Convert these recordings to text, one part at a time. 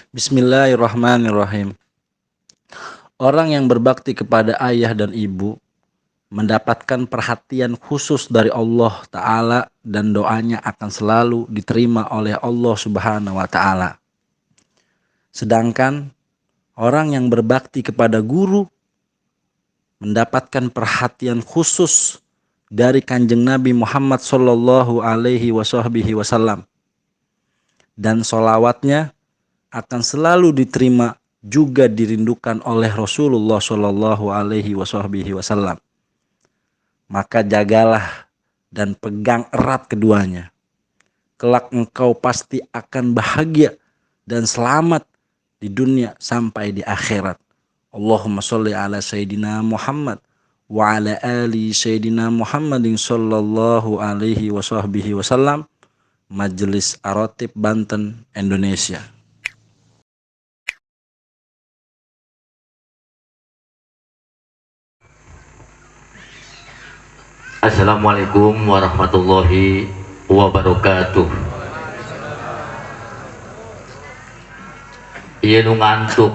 Bismillahirrahmanirrahim. Orang yang berbakti kepada ayah dan ibu mendapatkan perhatian khusus dari Allah Ta'ala dan doanya akan selalu diterima oleh Allah Subhanahu wa Ta'ala. Sedangkan orang yang berbakti kepada guru mendapatkan perhatian khusus dari Kanjeng Nabi Muhammad Sallallahu Alaihi Wasallam, dan sholawatnya akan selalu diterima juga dirindukan oleh Rasulullah Sallallahu Alaihi Wasallam. Maka jagalah dan pegang erat keduanya. Kelak engkau pasti akan bahagia dan selamat di dunia sampai di akhirat. Allahumma sholli ala Sayyidina Muhammad wa ala ali Sayyidina Muhammadin sallallahu alaihi wasallam. Majelis Ar-Ratib Banten, Indonesia. Assalamualaikum warahmatullahi wabarakatuh. Ieu nu ngantuk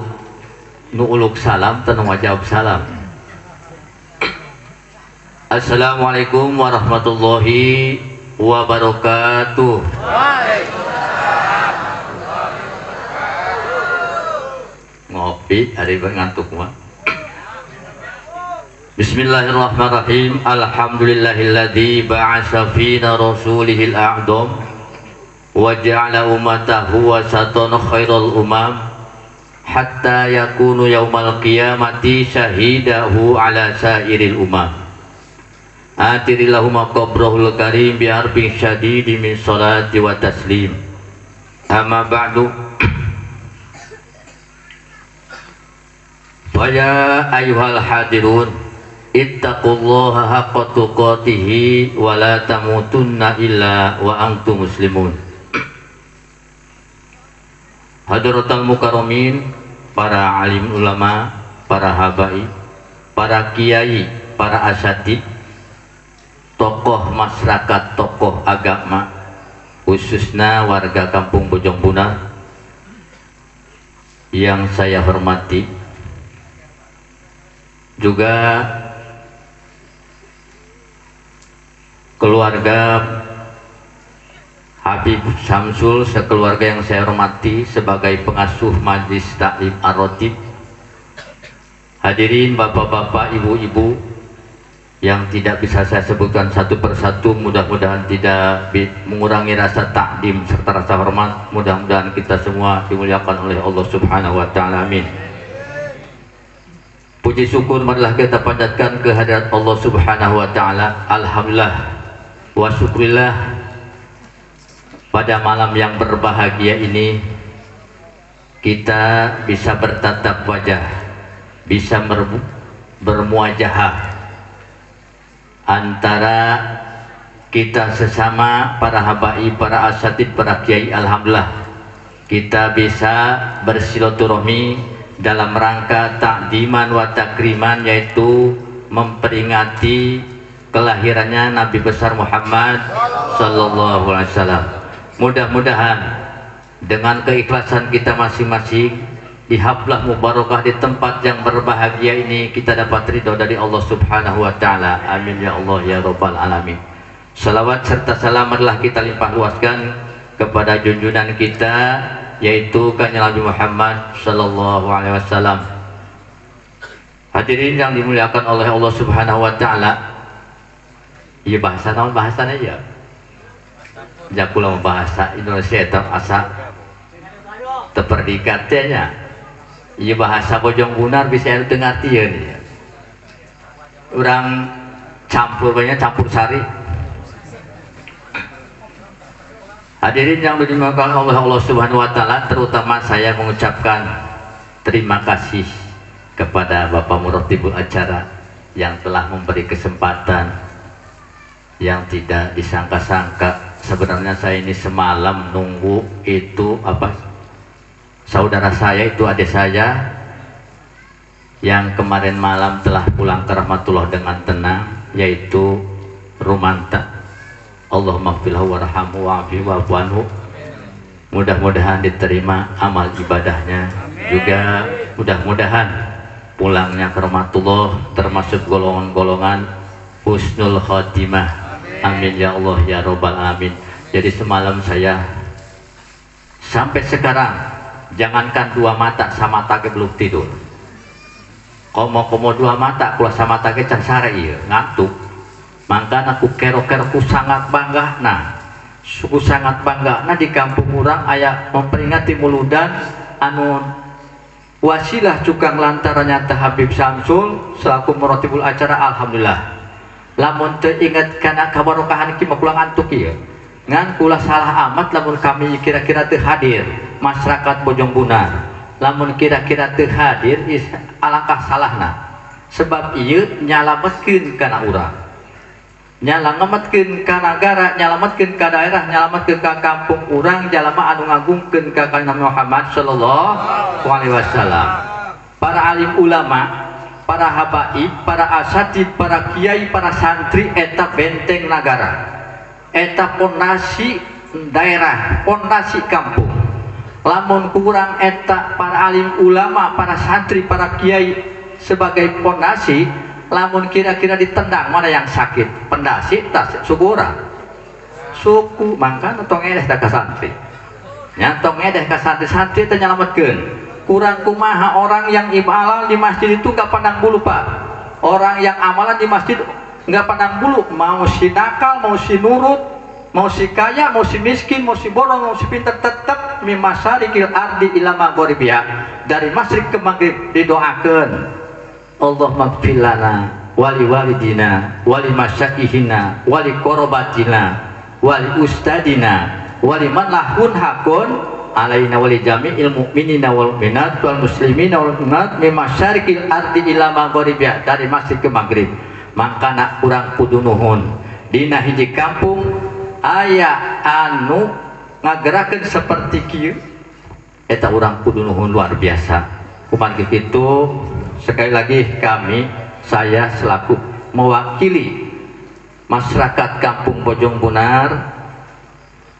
nu uluk salam teu nu ngajawab salam. Assalamualaikum warahmatullahi wabarakatuh. Ngopi ari ngantuk mah. Bismillahirrahmanirrahim. Alhamdulillahilladzi ba'atsa fina rasulihil a'dham wa ja'ala ummatahu wasatan khairal umam hatta yakunu yaumal qiyamati syahidahu ala sairil umam. Atirillahumma qabrahul karim bi arbin syadidi min salati wa taslim. Amma ba'du. Wa ya ayyuhal hadirun, ittaqullaha haqqa tuqatih wa la tamutunna illa wa antum muslimun. Hadratul mukarramin, para alim ulama, para habaib, para kiai, para asatid, tokoh masyarakat, tokoh agama, khususnya warga kampung Bojong Bunar yang saya hormati, juga keluarga Habib Samsul, sekeluarga yang saya hormati sebagai pengasuh Majelis Taklim Ar-Ratib. Hadirin bapak-bapak, ibu-ibu yang tidak bisa saya sebutkan satu persatu, mudah-mudahan tidak mengurangi rasa takdim serta rasa hormat. Mudah-mudahan kita semua dimuliakan oleh Allah Subhanahu wa Ta'ala. Amin. Puji syukur marilah kita panjatkan kehadirat Allah Subhanahu wa Ta'ala. Alhamdulillah wa syukurillah, pada malam yang berbahagia ini kita bisa bertatap wajah, bisa bermuajahah antara kita sesama para habaib, para asatid, para kiai. Alhamdulillah kita bisa bersilaturahmi dalam rangka takdiman wa takriman, yaitu memperingati kelahirannya Nabi besar Muhammad sallallahu alaihi wasallam. Mudah-mudahan dengan keikhlasan kita masing-masing di haflah mubarakah di tempat yang berbahagia ini kita dapat ridho dari Allah Subhanahu wa Ta'ala. Amin ya Allah ya Rabbal alamin. Salawat serta salam adalah kita limpah luaskan kepada junjungan kita, yaitu Kanjeng Nabi Muhammad sallallahu alaihi wasallam. Hadirin yang dimuliakan oleh Allah Subhanahu wa Ta'ala. Iya, bahasa naon bahasanya ya? Jakula bahasa Indonesia itu asa teperdikatnya. Iya, bahasa Bojong Bunar bisa ente ngartieun ya. Urang campur banyak, campur sari. Hadirin yang dimuliakan oleh Allah Subhanahu wa Ta'ala, terutama saya mengucapkan terima kasih kepada Bapak Muratibul acara yang telah memberi kesempatan yang tidak disangka-sangka. Sebenarnya saya ini semalam nunggu itu saudara saya, itu adik saya yang kemarin malam telah pulang ke rahmatullah dengan tenang, yaitu Rumanta. Allahumma fil warhamhu wa'afihi wa'fu anhu. mudah-mudahan diterima amal ibadahnya. Juga mudah-mudahan pulangnya ke rahmatullah termasuk golongan-golongan husnul khotimah. Amin ya Allah ya robbal alamin. Jadi semalam saya sampai sekarang jangankan dua mata sama tage belum tidur. Komo dua mata kula sama tage can sare ieu ngantuk. Mangkana ku kero-kero ku sangat bangga. Nah, suku sangat bangga. Nah di kampung urang aya memperingati muludan anu wasilah cukang lantarannya teh Habib Samsul selaku muratibul acara. Alhamdulillah. Lamun teu inget kana kabarokahan ki mah kula ngantuk ieu. Ngan kula salah amat lamun kami kira-kira teu hadir masyarakat Bojong Bunar. Lamun kira-kira teu hadir alangkah salahna. Sebab ieu nyalametkeun kana urang. Nyalametkeun ka nagara, nyalametkeun ka daerah, nyalametkeun ka kampung urang jalma anu ngagungkeun ka Nabi Muhammad sallallahu alaihi wasallam. Para alim ulama, para habaib, para asatid, para kiai, para santri eta benteng nagara. Eta pondasi daerah, pondasi kampung. Lamun kurang eta para alim ulama, para santri, para kiai sebagai pondasi, lamun kira-kira ditendang mana yang sakit? Pendasi tas suku urang. Suku mangkana tong edeh ka santri. Nya tong edeh ka santri-santri teh nyalametkeun. Kurang kumaha orang yang ibadah di masjid itu gak pandang bulu, Pak. Orang yang amalan di masjid nggak pandang bulu, mau si nakal, mau si nurut, mau si kaya, mau si miskin, mau si bodoh, mau si pintar, tetap mimasarikil ardi ila maghribiyah, dari masyrik ke maghrib didoakan Allah maghfir lana wali walidina wali masyaihina wali korobatina wali ustadina wali man lahun hakun alaina wali jami'il mu'minina wal mu'minat wal muslimina wal muslimat mimasarikil ardi ila maghribiyah, dari masyrik ke maghrib. Makana urang kudu nuhun dina hiji kampung aya anu ngagerakeun seperti kieu eta urang kudu nuhun luar biasa. Kumaha kitu sekali lagi saya selaku mewakili masyarakat kampung Bojong Bunar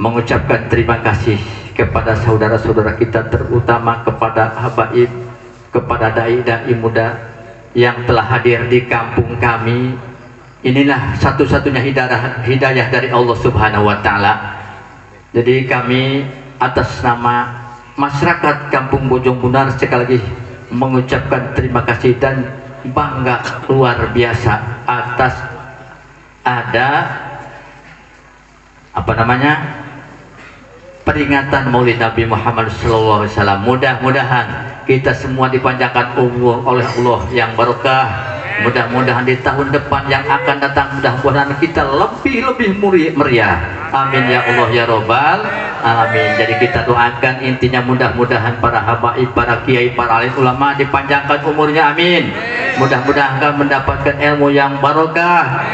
mengucapkan terima kasih kepada saudara-saudara kita, terutama kepada habaib, kepada dai-dai muda yang telah hadir di kampung kami. Inilah satu-satunya hidayah dari Allah Subhanahu wa Ta'ala. Jadi kami atas nama masyarakat kampung Bojong Bunar sekali lagi mengucapkan terima kasih dan bangga luar biasa atas ada peringatan Maulid Nabi Muhammad SAW. Mudah-mudahan kita semua dipanjangkan umur oleh Allah yang barokah. Mudah-mudahan di tahun depan yang akan datang mudah-mudahan kita lebih meriah. Amin ya Allah ya robbal alamin. Jadi kita doakan intinya mudah-mudahan para habaib, para kiai, para alim ulama dipanjangkan umurnya. Amin. Mudah-mudahan mendapatkan ilmu yang barokah,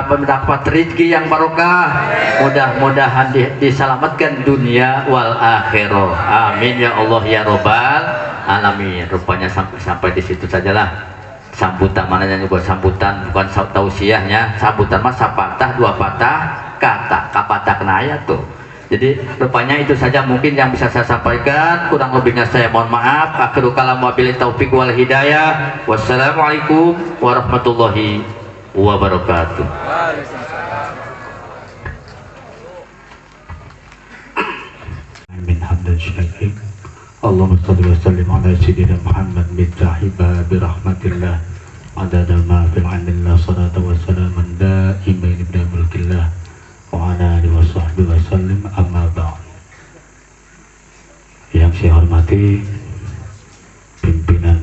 mendapat rezeki yang barokah. Mudah-mudahan diselamatkan dunia wal akhirah. Amin ya Allah ya robbal alamin. Rupanya sampai di situ sajalah sambutan. Mananya buat sambutan, bukan tausiahnya. Sambutan mah sapatah dua patah kata kapatah kenaya tuh. Jadi rupanya itu saja mungkin yang bisa saya sampaikan. Kurang lebihnya saya mohon maaf. Akhirul kalam wabillahi taufiq wal hidayah. Wassalamualaikum warahmatullahi wabarakatuh. Amin hamdan syakir. Allahumma shalli wa sallim ala sayyidina Muhammad mitahiba birahmatillah adada ma fil ilmillah salatu wa salaman da'imain ibn mulkillah wa ala alihi wa sahbihi wa sallim amma ba'd. Yang saya hormati pimpinan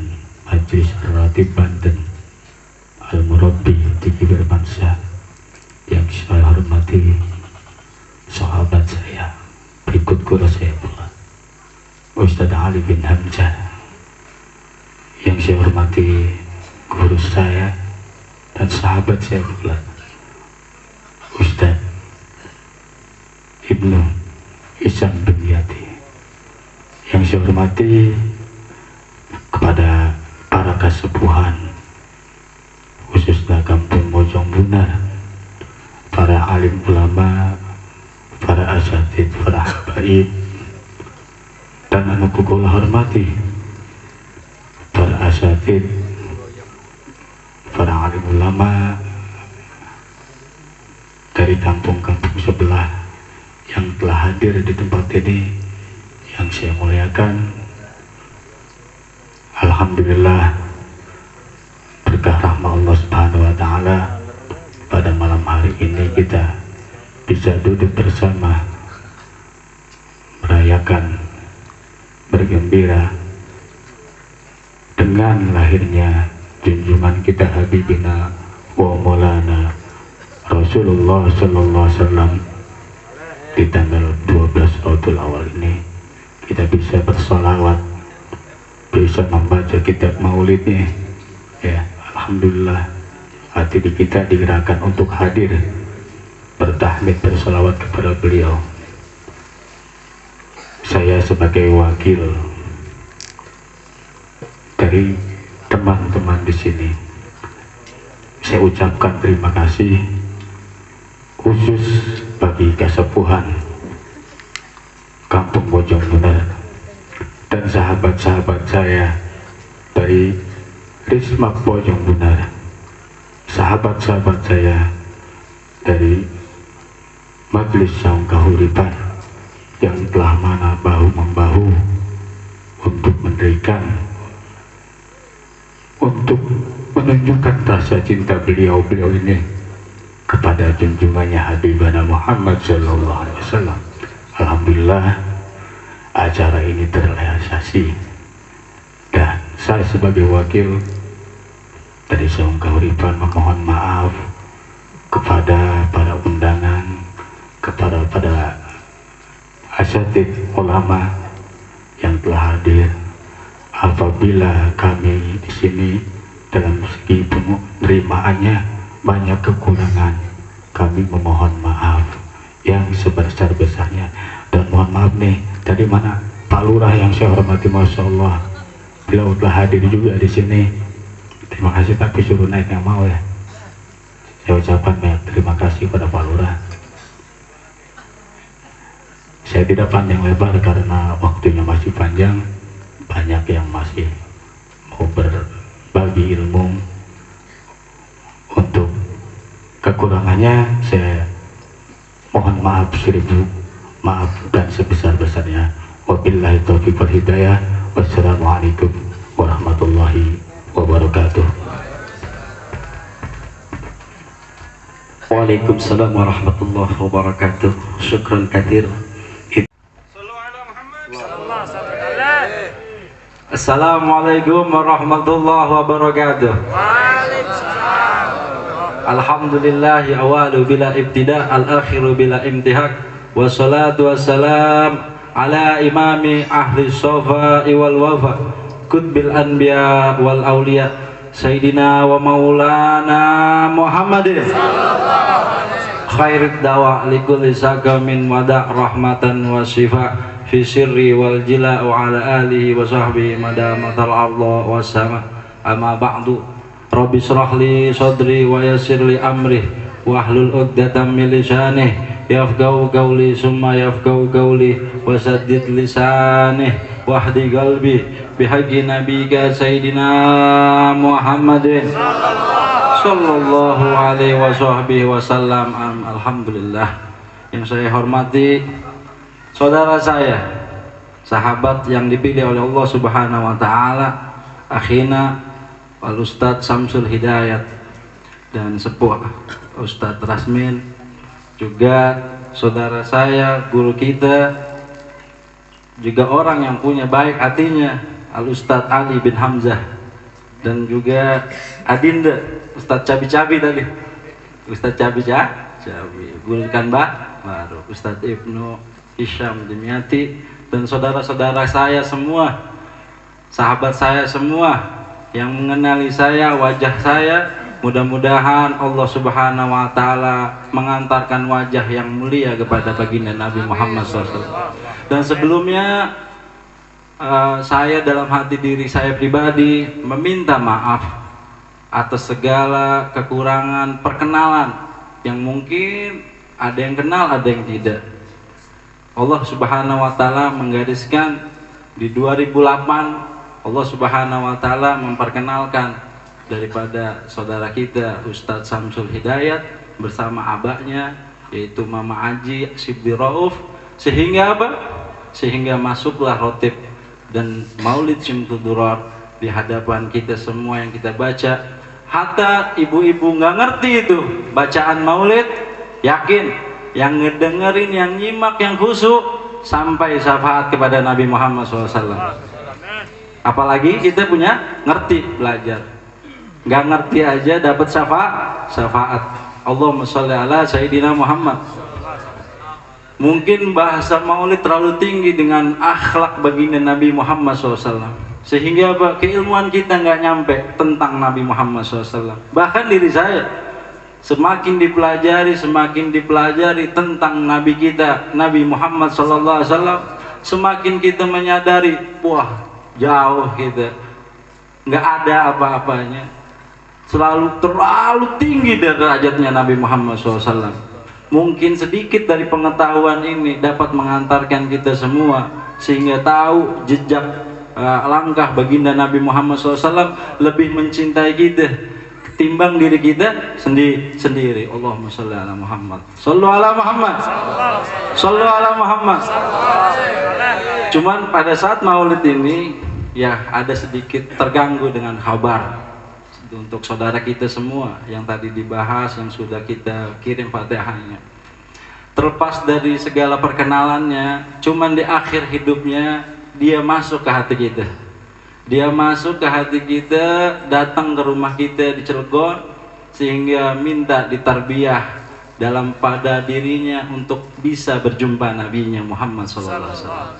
Majelis Ratib Banten Al-Murabbi Tiki Birmansyah, yang saya hormati sahabat saya, berikut guru saya pula Ustadz Ali bin Hamzah, yang saya hormati guru saya dan sahabat saya pula Ustadz Ibnu Isam bin Yati, yang saya hormati kepada para kasepuhan khususnya kampung Bojong Bunar, para alim ulama, para asatid, para habaib, dan aku kula hormati para asatid, para alim ulama dari kampung-kampung sebelah yang telah hadir di tempat ini, yang saya muliakan. Alhamdulillah, berkah rahmat Allah Subhanahu wa Ta'ala, pada malam hari ini kita bisa duduk bersama, merayakan, bergembira dengan lahirnya junjungan kita Habibina wa Maulana Rasulullah Sallallahu Alaihi Wasallam di tanggal 12 Rabiul Awal ini. Kita bisa bersolawat, bisa membaca kitab maulidnya, ya. Alhamdulillah, hati kita digerakkan untuk hadir bertahmid, bersolawat kepada beliau. Saya sebagai wakil dari teman-teman di sini, saya ucapkan terima kasih khusus bagi kesepuhan Kampung Bojong Bener dan sahabat-sahabat saya dari Risma Bojong Bener, sahabat-sahabat saya dari Majelis Saung Kahuripan yang telah mana bahu-membahu untuk mendirikan, untuk menunjukkan rasa cinta beliau ini kepada junjungannya Habibana Muhammad Sallallahu Alaihi Wasallam. Alhamdulillah, acara ini terrealisasi dan saya sebagai wakil dari Saung Kahuripan memohon maaf kepada para undangan, kepada asatid ulama yang telah hadir. Apabila kami di sini dalam segi penerimaannya banyak kekurangan, kami memohon maaf yang sebesar-besarnya. Dan mohon maaf nih, tadi mana Pak Lurah yang saya hormati, Masya Allah, beliau telah hadir juga di sini. Terima kasih, tapi suruh naik yang mau ya. Saya ucapkan banyak terima kasih pada Pak Lurah. Saya tidak panjang lebar karena waktunya masih panjang, banyak yang masih mau berbagi ilmu. Untuk kekurangannya saya mohon maaf seribu maaf dan sebesar-besarnya. Wabillahi taufiq wal hidayah. Wassalamualaikum warahmatullahi wabarakatuh. Waalaikumsalam warahmatullahi wabarakatuh. Syukran katsir. Assalamualaikum warahmatullahi wabarakatuh. Alhamdulillahi awalu bila ibtida, al-akhiru bila imtihak. Wassalatu wassalam ala imami ahli sofa'i wal wafa, kutbil anbiya wal awliya, Sayyidina wa maulana Muhammadin khairid dawa likulli sakamin wada' rahmatan wa shifa fi sirri wal jila wa ala alihi wa sahbihi madamatal Allah wa sama. Amma ba'du, Rabbi syrahli sadri wa yassirli amri wahlul 'uqdatam min lisani yafqahu qawli summa yafqahu qawli wa saddid lisani wahdi qalbi bihaqqi nabiyika Sayyidina Muhammadin sallallahu alaihi wasallam. Alhamdulillah, yang saya hormati saudara saya, sahabat yang dipilih oleh Allah Subhanahu wa Ta'ala, akhina Al Ustadz Samsul Hidayat dan sepuh Ustadz Rasmin, juga saudara saya, guru kita, juga orang yang punya baik hatinya, Al Ustadz Ali bin Hamzah, dan juga adinda Ustadz Cabi-Cabi tadi, Ustadz Cabi-Cabi, guru ikan baru Ustadz Ibnu Hisham Dimyati, dan saudara-saudara saya semua, sahabat saya semua yang mengenali saya, wajah saya. Mudah-mudahan Allah Subhanahu wa Ta'ala mengantarkan wajah yang mulia kepada baginda Nabi Muhammad SAW. Dan sebelumnya saya dalam hati diri saya pribadi meminta maaf atas segala kekurangan perkenalan yang mungkin ada yang kenal, ada yang tidak. Allah Subhanahu wa Ta'ala menggariskan Di 2008 Allah Subhanahu wa taala memperkenalkan daripada saudara kita Ustadz Samsul Hidayat bersama abahnya yaitu Mama Aji Sibdi Rauf, sehingga apa? Sehingga masuklah rotib dan Maulid Syamsul Durar di hadapan kita semua yang kita baca. Hatta ibu-ibu nggak ngerti itu bacaan Maulid, yakin yang ngedengerin, yang nyimak, yang khusyuk sampai syafaat kepada Nabi Muhammad SAW. Apalagi kita punya ngerti belajar, nggak ngerti aja dapat syafaat. Allahumma sholli ala Sayyidina Muhammad. Mungkin bahasa Maulid terlalu tinggi dengan akhlak baginda Nabi Muhammad SAW, sehingga apa? Keilmuan kita nggak nyampe tentang Nabi Muhammad SAW. Bahkan diri saya semakin dipelajari tentang Nabi kita Nabi Muhammad SAW, semakin kita menyadari, wah jauh kita, nggak ada apa-apanya, terlalu tinggi derajatnya Nabi Muhammad SAW. Mungkin sedikit dari pengetahuan ini dapat mengantarkan kita semua sehingga tahu jejak langkah baginda Nabi Muhammad SAW, lebih mencintai kita ketimbang diri kita sendiri. Allahumma sholli ala Muhammad, shollu ala Muhammad, shollu ala Muhammad. Cuman pada saat Maulid ini ya ada sedikit terganggu dengan kabar untuk saudara kita semua yang tadi dibahas, yang sudah kita kirim Fatihahnya. Terlepas dari segala perkenalannya, cuman di akhir hidupnya dia masuk ke hati kita. Dia masuk ke hati kita, datang ke rumah kita di Cilegon, sehingga minta ditarbiyah dalam pada dirinya untuk bisa berjumpa nabinya Muhammad SAW.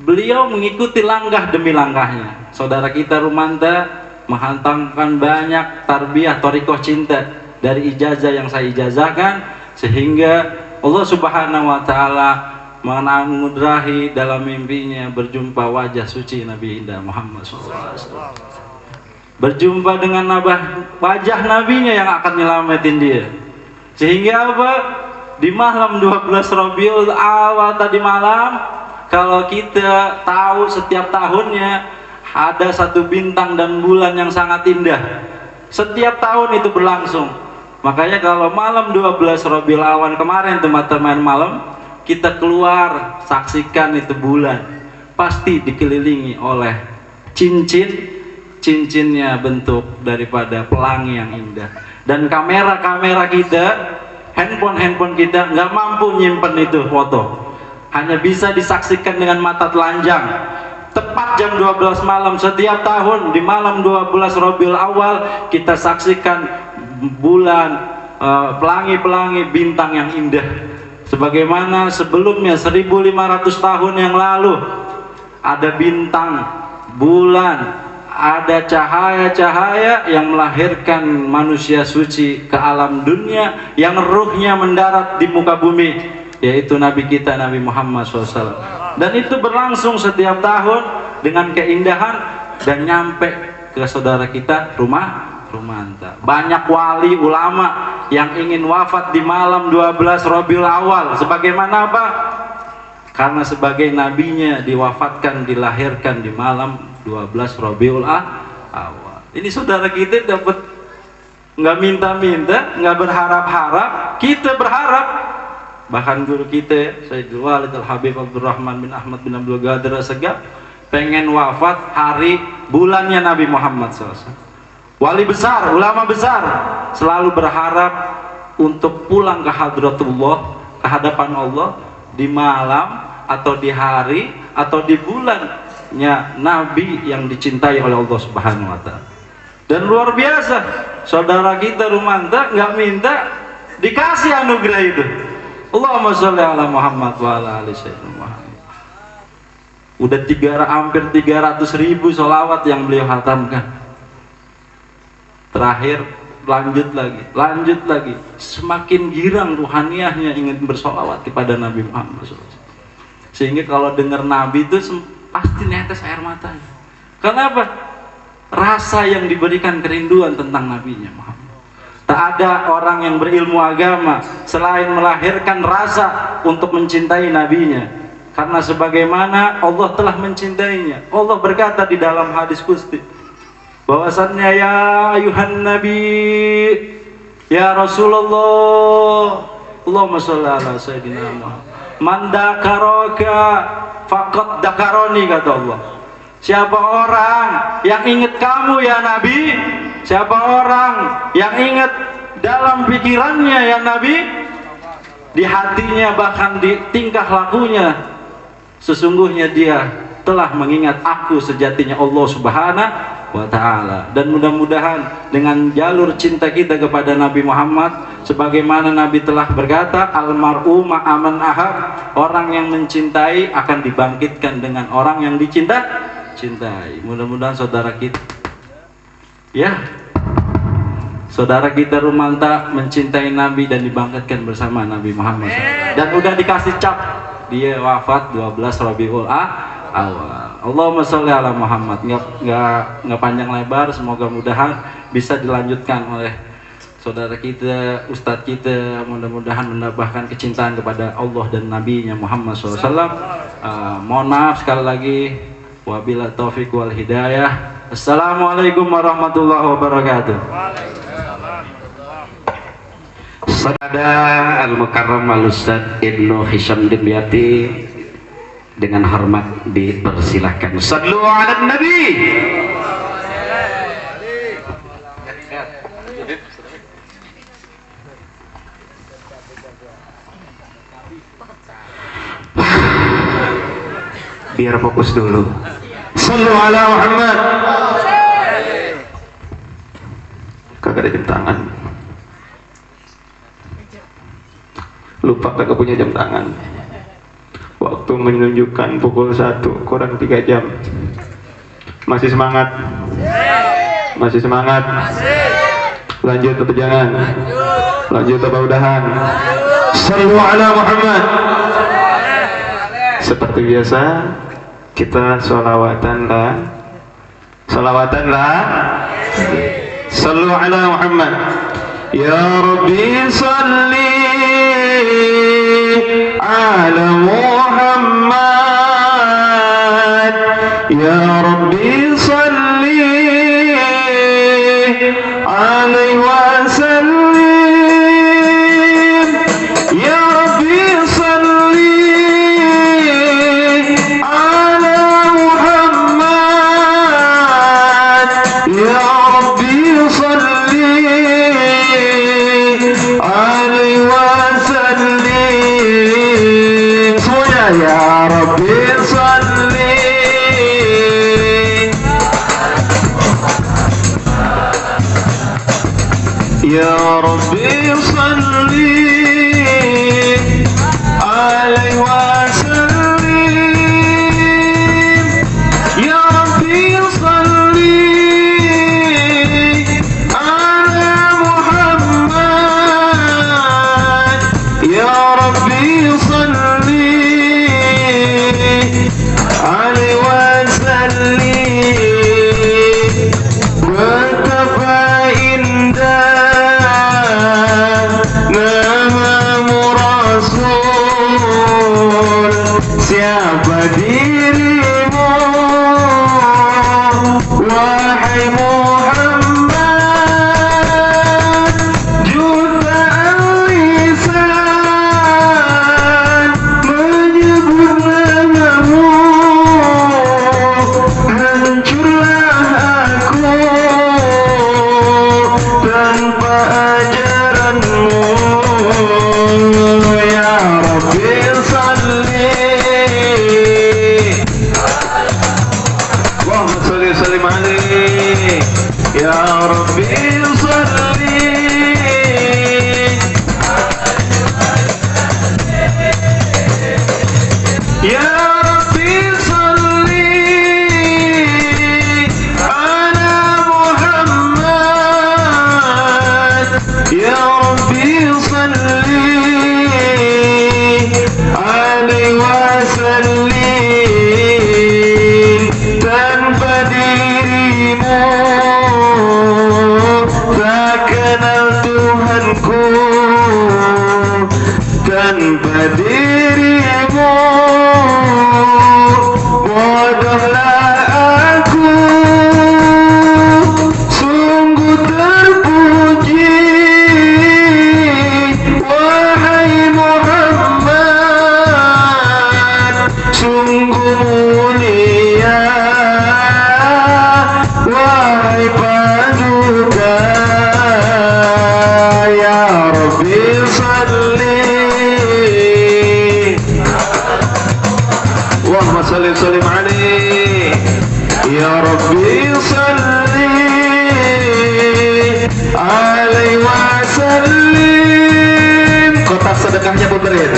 Beliau mengikuti langkah demi langkahnya. Saudara kita Rumanta menghantamkan banyak tarbiyah thariqah cinta dari ijazah yang saya ijazahkan, sehingga Allah Subhanahu wa taala menganugerahi dalam mimpinya berjumpa wajah suci Nabi Indah Muhammad SAW. Berjumpa dengan wajah nabinya yang akan nyelamatin dia. Sehingga apa? Di malam 12 Rabiul Awal tadi malam, kalau kita tahu setiap tahunnya ada satu bintang dan bulan yang sangat indah. Setiap tahun itu berlangsung. Makanya kalau malam 12 Rabiul Awal kemarin teman-teman malam kita keluar saksikan itu bulan, pasti dikelilingi oleh cincinnya bentuk daripada pelangi yang indah. Dan kamera kita, handphone kita nggak mampu nyimpen itu foto, hanya bisa disaksikan dengan mata telanjang. Tepat jam 12 malam setiap tahun di malam 12 Rabiul Awal kita saksikan bulan, pelangi-pelangi, bintang yang indah. Sebagaimana sebelumnya 1500 tahun yang lalu ada bintang, bulan, ada cahaya-cahaya yang melahirkan manusia suci ke alam dunia yang ruhnya mendarat di muka bumi, yaitu Nabi kita Nabi Muhammad SAW. Dan itu berlangsung setiap tahun dengan keindahan dan nyampe ke saudara kita Rumanta. Banyak wali ulama yang ingin wafat di malam 12 Rabiul Awal. Sebagaimana apa? Karena sebagai nabinya diwafatkan, dilahirkan di malam 12 Rabiul Awal. Ini saudara kita dapat nggak minta-minta, nggak berharap-harap, kita berharap. Bahkan guru kita Sayyidul Walid Al-Habib Abdurrahman bin Ahmad bin Abdul Qadir As-Segaf pengen wafat hari bulannya Nabi Muhammad SAW. Wali besar, ulama besar selalu berharap untuk pulang ke hadratullah, ke hadapan Allah di malam atau di hari atau di bulannya Nabi yang dicintai oleh Allah Subhanahu wa taala. Dan luar biasa, saudara kita Rumanta nggak minta, dikasih anugerah itu. Allahumma sholli ala Muhammad wa ala ali sayyidina Muhammad. Udah hampir 300.000 sholawat yang beliau hatamkan. Terakhir lanjut lagi, semakin girang ruhaniyahnya ingin bersolawat kepada Nabi Muhammad SAW. Sehingga kalau dengar Nabi itu pasti netes air matanya. Kenapa? Rasa yang diberikan kerinduan tentang Nabinya Muhammad. Tak ada orang yang berilmu agama selain melahirkan rasa untuk mencintai nabinya. karena sebagaimana Allah telah mencintainya. Allah berkata di dalam hadis qudsi bahwasannya, ya ayuhan nabi, ya Rasulullah, Allahumma sholli ala sayyidina Muhammad, man dakaraka faqad dakaroni, kata Allah. Siapa orang yang ingat kamu ya Nabi, siapa orang yang ingat dalam pikirannya ya Nabi, di hatinya bahkan di tingkah lakunya, sesungguhnya dia telah mengingat aku sejatinya Allah Subhanahu wa ta'ala. Dan mudah-mudahan dengan jalur cinta kita kepada Nabi Muhammad, sebagaimana Nabi telah berkata, almar'u ma'aman ahab, orang yang mencintai akan dibangkitkan dengan orang yang cintai. Mudah-mudahan saudara kita, ya, saudara kita Rumanta mencintai Nabi dan dibangkitkan bersama Nabi Muhammad. Dan udah dikasih cap, dia wafat 12 Rabiul Awal. Allahumma sholli ala Muhammad. Nggak panjang lebar, semoga mudahan bisa dilanjutkan oleh saudara kita, ustadz kita, mudah-mudahan menambahkan kecintaan kepada Allah dan Nabi-Nya Muhammad SAW. Mohon maaf sekali lagi, wabillahi taufiq wal hidayah. Assalamualaikum warahmatullahi wabarakatuh. Saudara Al-Mukarram Al-Ustadz Ibnu Hisham Dimyati dengan hormat dipersilahkan. Sallu ala Nabi. Biar fokus dulu. Sallu ala Muhammad. Kagak ada jam tangan. Lupa kagak punya jam tangan. Waktu menunjukkan pukul 1 kurang 3 jam. Masih semangat? Masih semangat? Lanjut atau jangan? Lanjut atau udahan? Sallu ala Muhammad. Seperti biasa kita sholawatan lah. Sallu ala Muhammad. Ya Rabbi salli ala Muhammad. Ya Rabbi salli alaihi wa sallim. Ya Rabbi salli ala Muhammad. Ya Rabbi salli alaihi wa sallim. Semuanya, ya Rabbi salli. Ya Rabbi salli alaihi wa sallim. Ya Rabbi salli ala Muhammad. Ya Rabbi salli alaihi wa sallim. Betapa indah namamu Rasul. Siapa dirimu wahai Muhammad? Jutaan lisan menyebut namamu, mulia, wahai paduka, ya Rabbi salli. Allahumma salli wa sallim alaihi, ya Rabbi salli alaihi wa sallim. Kotak sedekahnya pemberian.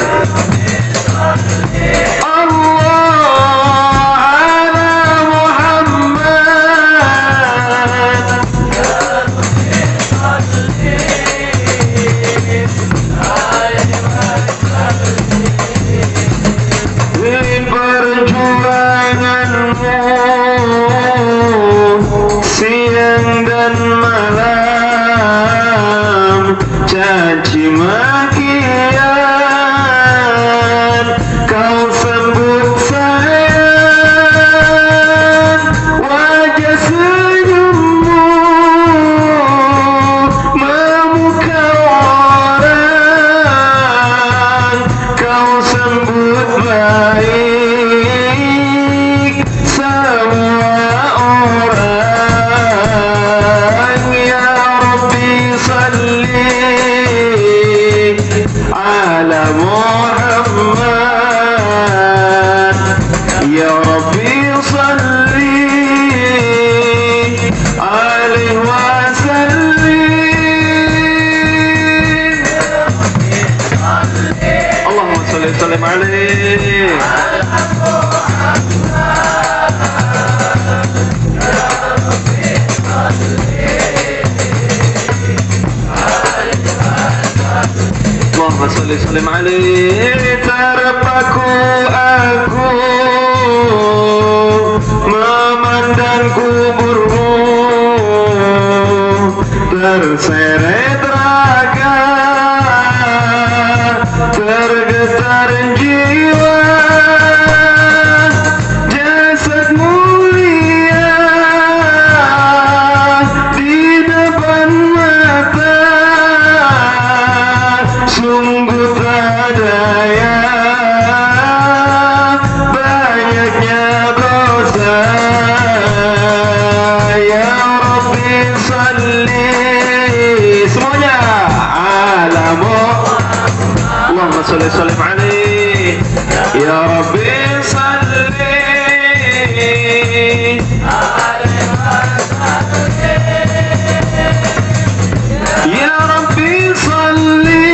Siang dan malam caci makian, kau sambut sayang, wajah senyummu memukau orang, kau sambut baik semua orang. Ala Muhammad, ya Rabbi salli alaihi wa sallim. Allahumma salli wa sallim alaihi. Allahumma salli wa sallim alaihi. Terpaku aku memandang kuburmu, terseret raga, tergetar jiwa, jasad mulia di depan mata, sungguh tak daya banyaknya dosa, ya Rabbi salli. Semuanya alamu. Allahumma salli sallim alaihi, ya Rabbi salli ya Rabbi salli.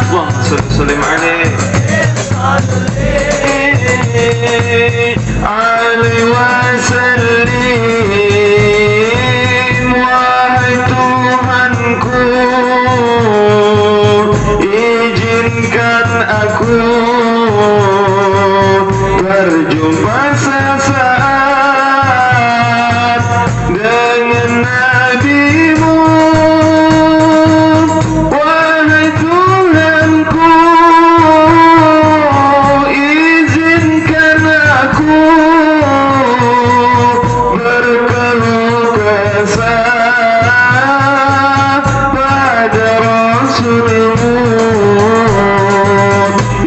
Allahumma salli sallim alaihi alaihi wa sallim. Wahai Tuhanku, izinkan aku berjumpa sesaat dengan Nabi-Mu. Wahai Tuhanku, izinkan aku berkeluh kesah pada Rasul-Mu.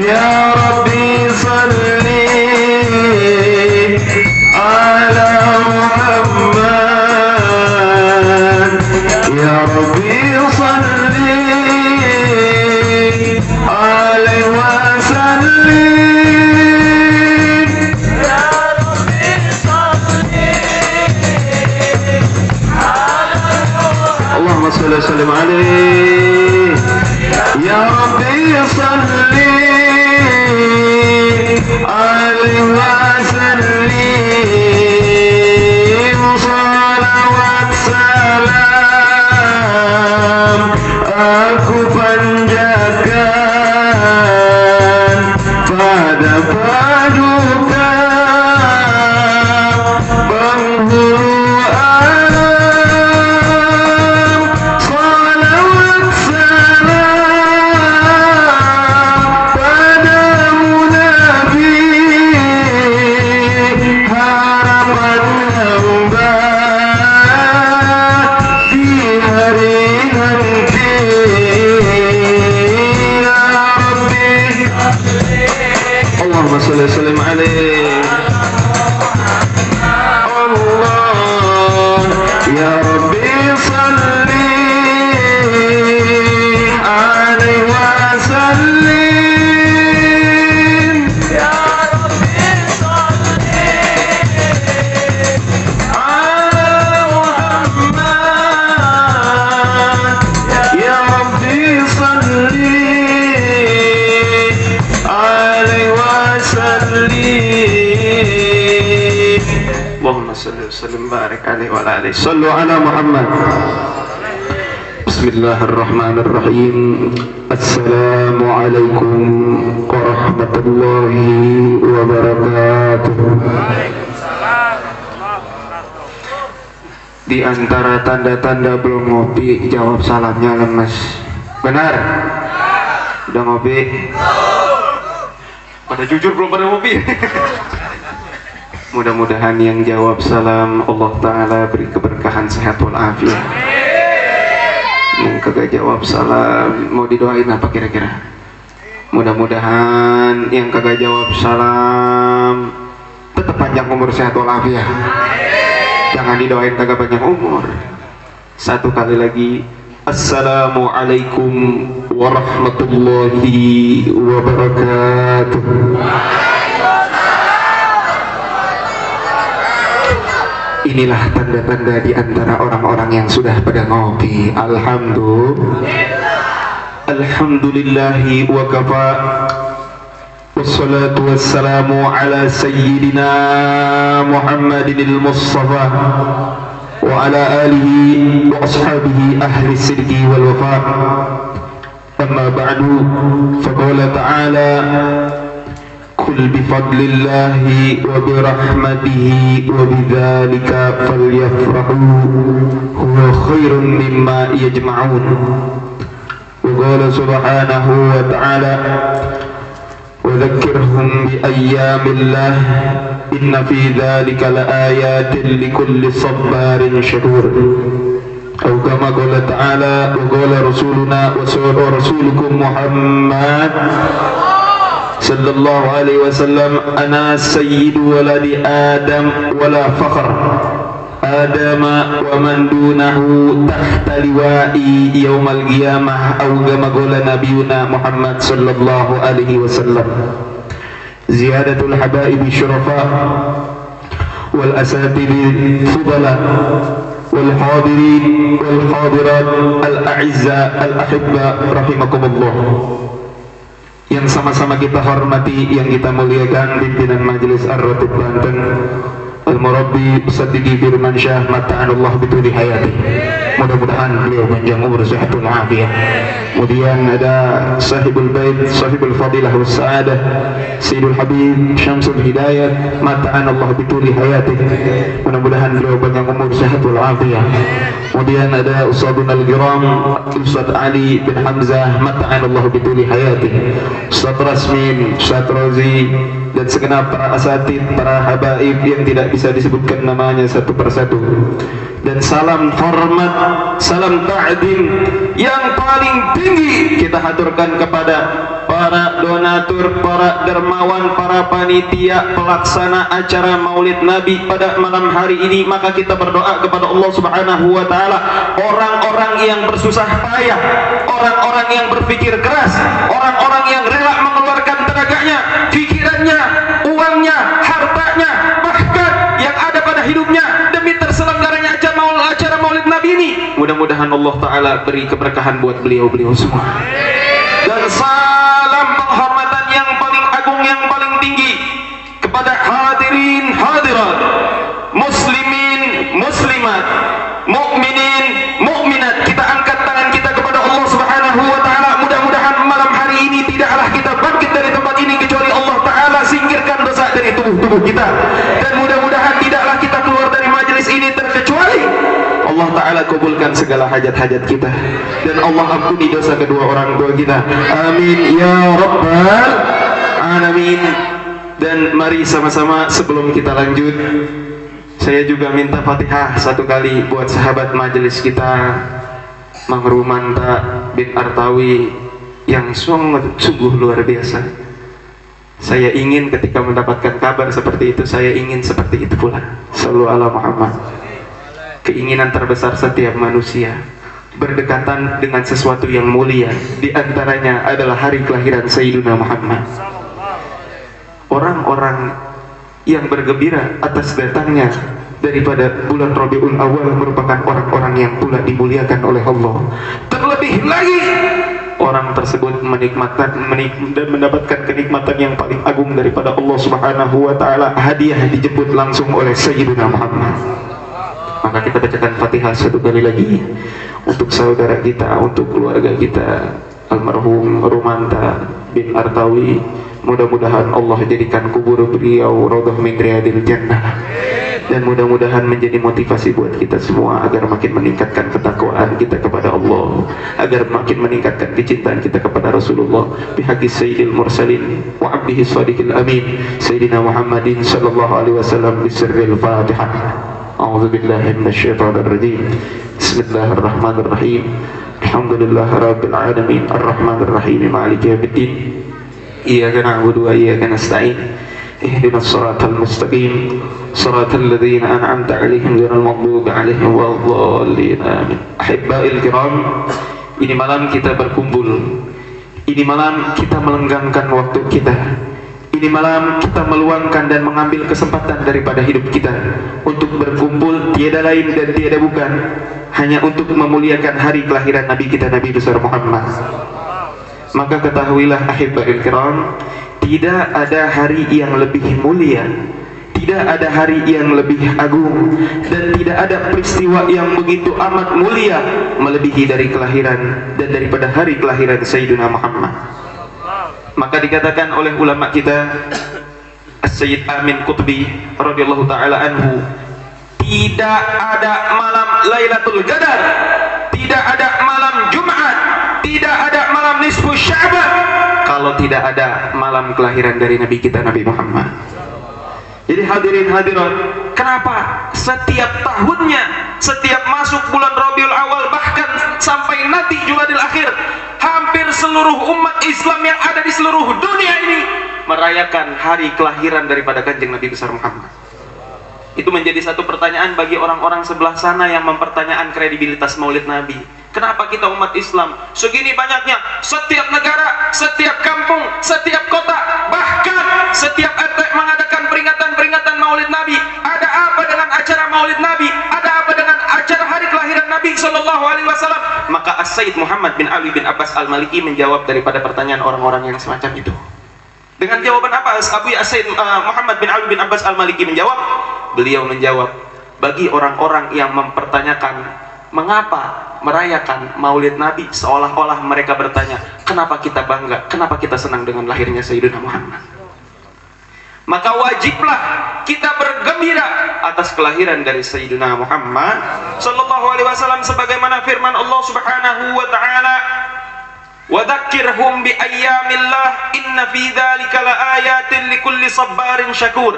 Ya Rabbi salli ala Muhammad, ya Rabbi salli alaihi wa sallim. Ya Rabbi salli Allahumma salli wa sallim alaihi, ya Rabbi salli alaihi wa sallim. Salawat salam aku panjatkan pada paduka penghulu alam. Salawat salam padamu Nabi, صل وسلم عليه الله يا ربي صل عليه وسلم يا ربي صل على محمد يا ربي صل عليه وسلم اللهم صل وسلم وبارك عليه وعلى اله صلوا على محمد بسم الله الرحمن الرحيم السلام عليكم ورحمة الله وbarakatuh. Di antara tanda-tanda belum ngopi, jawab salamnya lemes. Benar? Udah ngopi? Pada jujur belum pada ngopi. Mudah-mudahan yang jawab salam Allah Ta'ala beri keberkahan sehat walafiat. Yang kagak jawab salam mau didoain apa kira-kira? Mudah-mudahan yang kagak jawab salam tetap panjang umur sehat walafiat. Jangan didoain kagak panjang umur. Satu kali lagi, Assalamualaikum warahmatullahi wabarakatuh. Inilah tanda-tanda di antara orang-orang yang sudah pada ngopi. Alhamdulillahi wa kafa. Wassalatu wassalamu ala sayyidina Muhammadinil Mustafa wa ala alihi wa ashabihi ahli sidqi wal wafa. Amma ba'du, faqala ta'ala Kul bifadlillahi wa birahmatihi wa bidzalika falyafrahu huwa khairun mimma yajma'un. Wa qala subhanahu wa ta'ala wa dhakkirhum bi ayyamillah inna fi dzalika laayatin likulli sabbarin syakur. Atau kama qala ta'ala wa qala rasuluna wa rasulukum Muhammad sallallahu alaihi wasallam ana sayyidu waladi Adam wala fakhr Adam wa man dunahu tahta liwa'i yaumal qiyamah aw kama qala nabiyuna Muhammad sallallahu alaihi wasallam. Ziyadatul habaib syurafa wal asatidil fudala wal hadirin wal hadirat al a'izza al ahibba rahimakumullah. Yang sama-sama kita hormati, yang kita muliakan pimpinan Majelis Ar-Ratib Banten, Al-Murabbi Ustadz Didi Firmansyah, mata'anullah bituli hayati. Mudah-mudahan beliau panjang umur sehat walafiat. Kemudian ada sahibul bait, sahibul fadilah was sa'adah, Sayyidul Habib Syamsul Hidayat, mata'anullah bituli hayati. Mudah-mudahan beliau panjang umur sehat walafiat. Kemudian ada Ustadzuna al-Kiram Ustadz Ali bin Hamzah, mata'anullah bituli hayati. Ustadz Rasmin, Ustadz Rozi, dan segenap para asatid, para habaib yang tidak bisa disebutkan namanya satu persatu. Dan salam hormat, salam ta'zim yang paling tinggi kita haturkan kepada para donatur, para dermawan, para panitia pelaksana acara Maulid Nabi pada malam hari ini. Maka kita berdoa kepada Allah Subhanahu wa taala, orang-orang yang bersusah payah, orang-orang yang berpikir keras, orang-orang yang rela mengeluarkan tenaganya, pikirannya, uangnya, hartanya, bahkan yang ada pada hidupnya demi terselenggaranya acara Maulid Nabi ini. Mudah-mudahan Allah Ta'ala beri keberkahan buat beliau-beliau semua. Dan salam penghormatan yang paling agung, yang paling tinggi kepada hadirin hadirat, muslimin muslimat, mukminin mukminat. Kita angkat tangan kita kepada Allah Subhanahu wa taala. Mudah-mudahan malam hari ini tidaklah kita bangkit dari tempat ini kecuali Allah Ta'ala singkirkan dosa dari tubuh kita. Dan mudah-mudahan tidaklah kita keluar dari majelis ini terkecuali Allah Ta'ala kabulkan segala hajat-hajat kita, dan Allah ampuni dosa kedua orang tua kita. Amin ya rabbal alamin. Dan mari sama-sama sebelum kita lanjut, saya juga minta Fatihah satu kali buat sahabat majelis kita, Mang Rumanta bin Artawi, yang sungguh luar biasa. Saya ingin ketika mendapatkan kabar seperti itu, saya ingin seperti itu pula. Shallu ala Muhammad. Keinginan terbesar setiap manusia berdekatan dengan sesuatu yang mulia, di antaranya adalah hari kelahiran Sayyidina Muhammad. Orang-orang yang bergembira atas datangnya daripada bulan Rabiul Awal merupakan orang-orang yang pula dimuliakan oleh Allah. Terlebih lagi, orang tersebut dan mendapatkan kenikmatan yang paling agung daripada Allah Subhanahu wa taala, hadiah dijemput langsung oleh Sayyidina Muhammad. Maka kita bacakan Fatihah satu kali lagi untuk saudara kita, untuk keluarga kita, almarhum Rumanta bin Artawi. Mudah-mudahan Allah jadikan kubur beliau raudhah min riyadil jannah, dan mudah-mudahan menjadi motivasi buat kita semua agar makin meningkatkan ketakwaan kita kepada Allah, agar makin meningkatkan kecintaan kita kepada Rasulullah bihaqqi sayyidil mursalin wa abdihi shadiqil amin Sayyidina Muhammadin sallallahu alaihi wasallam bisirril Fatihah. A'udzu billahi minasyaitonir rajim. Bismillahirrahmanirrahim. Alhamdulillahirabbil alamin arrahmanir rahim maliki yaumiddin. Iyyaka na'budu wa iyyaka nasta'in. Ihdinas siratal mustaqim. Siratal ladzina an'amta 'alaihim ghairil maghdubi 'alaihim waladdallin. Amin. Ahibba'il kiram, ini malam kita berkumpul. Ini malam kita melenggangkan waktu kita. Ini malam kita meluangkan dan mengambil kesempatan daripada hidup kita untuk berkumpul tiada lain dan tiada bukan hanya untuk memuliakan hari kelahiran Nabi kita, Nabi besar Muhammad. Maka ketahuilah ahibba'il kiram, tidak ada hari yang lebih mulia, tidak ada hari yang lebih agung, dan tidak ada peristiwa yang begitu amat mulia melebihi dari kelahiran dan daripada hari kelahiran Sayyidina Muhammad. Maka dikatakan oleh ulama kita As-Sayyid Amin Qutbi radhiyallahu taala anhu, tidak ada malam Lailatul Qadar, tidak ada malam Jumat, tidak ada malam nisfu Sya'ban kalau tidak ada malam kelahiran dari Nabi kita, Nabi Muhammad. Jadi hadirin hadirat, kenapa setiap tahunnya, setiap masuk bulan Rabiul Awal, bahkan sampai nanti Jumadil Akhir, hampir seluruh umat Islam yang ada di seluruh dunia ini merayakan hari kelahiran daripada Kanjeng Nabi besar Muhammad. Itu menjadi satu pertanyaan bagi orang-orang sebelah sana yang mempertanyakan kredibilitas Maulid Nabi. Kenapa kita umat Islam segini banyaknya, setiap negara, setiap kampung, setiap kota, bahkan setiap RT mengadakan peringatan Maulid Nabi. Ada apa dengan acara Maulid Nabi? Ada apa dengan acara hari kelahiran Nabi sallallahu alaihi wasallam? Maka As-Sayyid Muhammad bin Ali bin Abbas Al-Maliki menjawab daripada pertanyaan orang-orang yang semacam itu. Dengan jawaban apa As-Sayyid Muhammad bin Ali bin Abbas Al-Maliki menjawab? Beliau menjawab, bagi orang-orang yang mempertanyakan mengapa merayakan Maulid Nabi, seolah-olah mereka bertanya, kenapa kita bangga, kenapa kita senang dengan lahirnya Sayyidina Muhammad? Maka wajiblah kita bergembira atas kelahiran dari Sayyidina Muhammad sallallahu alaihi wasallam, sebagaimana firman Allah Subhanahu wa taala, wa dzakkirhum bi ayyamillah inna fi dzalika laayatin likulli sabarin syakur.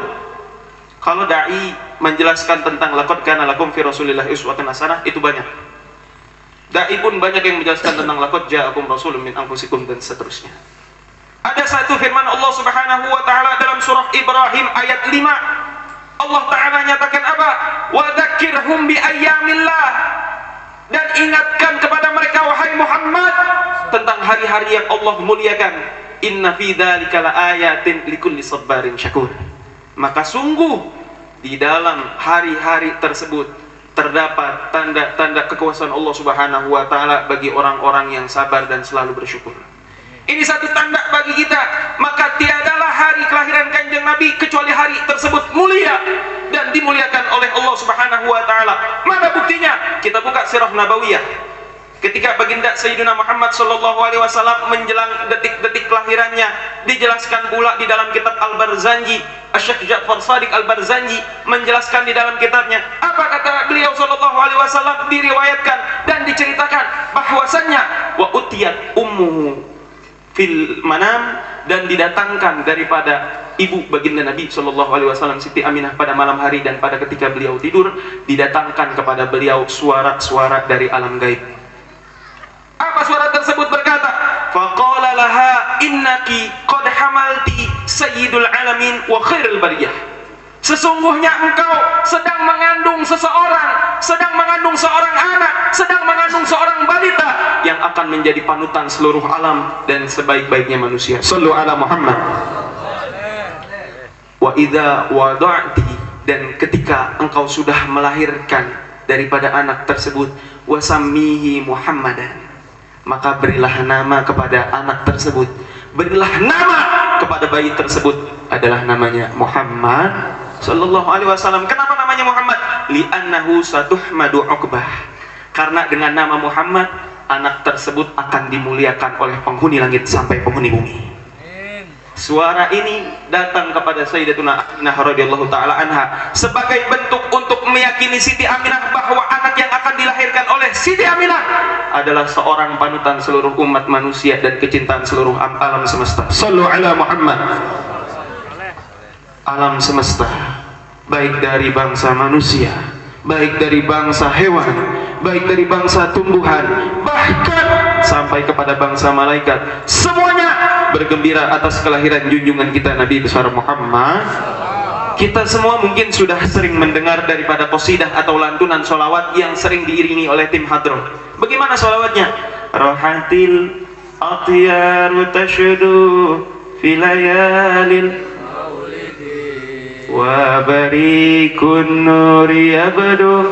Kalau dai menjelaskan tentang laqad kana lakum fi Rasulillah uswatun hasanah, itu banyak. Dai pun banyak yang menjelaskan tentang laqad ja'akum rasulun min anfusikum dan seterusnya. Ada satu firman Allah Subhanahu wa taala dalam surah Ibrahim ayat 5. Allah taala nyatakan apa? Wa dzakkirhum bi ayyamillah, dan ingatkan kepada mereka wahai Muhammad tentang hari-hari yang Allah muliakan. Inna fi dzalika laayatin likulli sabarin syakur. Maka sungguh di dalam hari-hari tersebut terdapat tanda-tanda kekuasaan Allah Subhanahu wa taala bagi orang-orang yang sabar dan selalu bersyukur. Ini satu tanda bagi kita. Maka tiadalah hari kelahiran Kanjeng Nabi kecuali hari tersebut mulia dan dimuliakan oleh Allah Subhanahu wa taala. Mana buktinya? Kita buka Sirah Nabawiyah. Ketika baginda Sayyidina Muhammad sallallahu alaihi wasallam menjelang detik-detik kelahirannya, dijelaskan pula di dalam kitab Al-Barzanji. Asy-Syaikh Ja'far Shadiq Al-Barzanji menjelaskan di dalam kitabnya. Apa kata beliau sallallahu alaihi wasallam? Diriwayatkan dan diceritakan bahwasannya wa utiyat ummuhu fil manam, dan didatangkan daripada ibu baginda Nabi sallallahu alaihi wasallam Siti Aminah pada malam hari, dan pada ketika beliau tidur didatangkan kepada beliau suara-suara dari alam gaib. Apa suara tersebut berkata? Faqala walaha innaki qad hamalti sayyidul alamin wa khairul bariyah. Sesungguhnya engkau sedang mengandung seseorang, sedang mengandung seorang anak, sedang mengandung seorang balita yang akan menjadi panutan seluruh alam dan sebaik-baiknya manusia. Sallu ala Muhammad. Wa idza wada'ti, dan ketika engkau sudah melahirkan daripada anak tersebut, wasammihi Muhammadan, maka berilah nama kepada anak tersebut, berilah nama kepada bayi tersebut adalah namanya Muhammad sallallahu alaihi wasallam. Kenapa namanya Muhammad? Li'annahu satuhmadu uqbah, karena dengan nama Muhammad anak tersebut akan dimuliakan oleh penghuni langit sampai penghuni bumi. Suara ini datang kepada Sayyidatuna Aminah radhiyallahu taala anha sebagai bentuk untuk meyakini Siti Aminah bahwa anak yang akan dilahirkan oleh Siti Aminah adalah seorang panutan seluruh umat manusia dan kecintaan seluruh alam semesta. Sallu ala Muhammad. Alam semesta, baik dari bangsa manusia, baik dari bangsa hewan, baik dari bangsa tumbuhan, bahkan sampai kepada bangsa malaikat, semuanya bergembira atas kelahiran junjungan kita Nabi besar Muhammad. Kita semua mungkin sudah sering mendengar daripada qasidah atau lantunan sholawat yang sering diiringi oleh tim hadroh. Bagaimana sholawatnya? Rohatil atyaru tashdu filayalil wa barikun nuri yabdu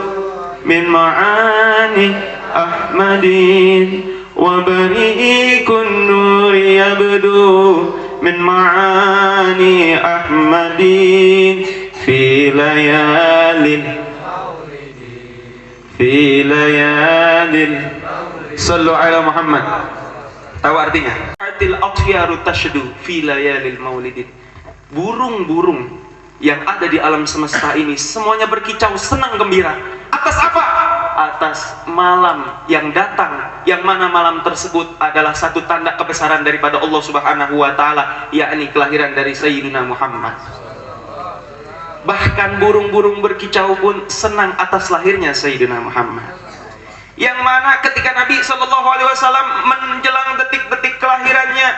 min ma'ani ahmadin wa barikun nuri yabdu min ma'ani ahmadin fi layalin sallu ala Muhammad. Tahu artinya? Atil atyaru tashdu fi layalil maulidin. Burung-burung yang ada di alam semesta ini semuanya berkicau senang gembira. Atas apa? Atas malam yang datang, yang mana malam tersebut adalah satu tanda kebesaran daripada Allah Subhanahu wa taala, yakni kelahiran dari Sayyidina Muhammad. Bahkan burung-burung berkicau pun senang atas lahirnya Sayyidina Muhammad. Yang mana ketika Nabi sallallahu alaihi wasallam menjelang detik-detik kelahirannya,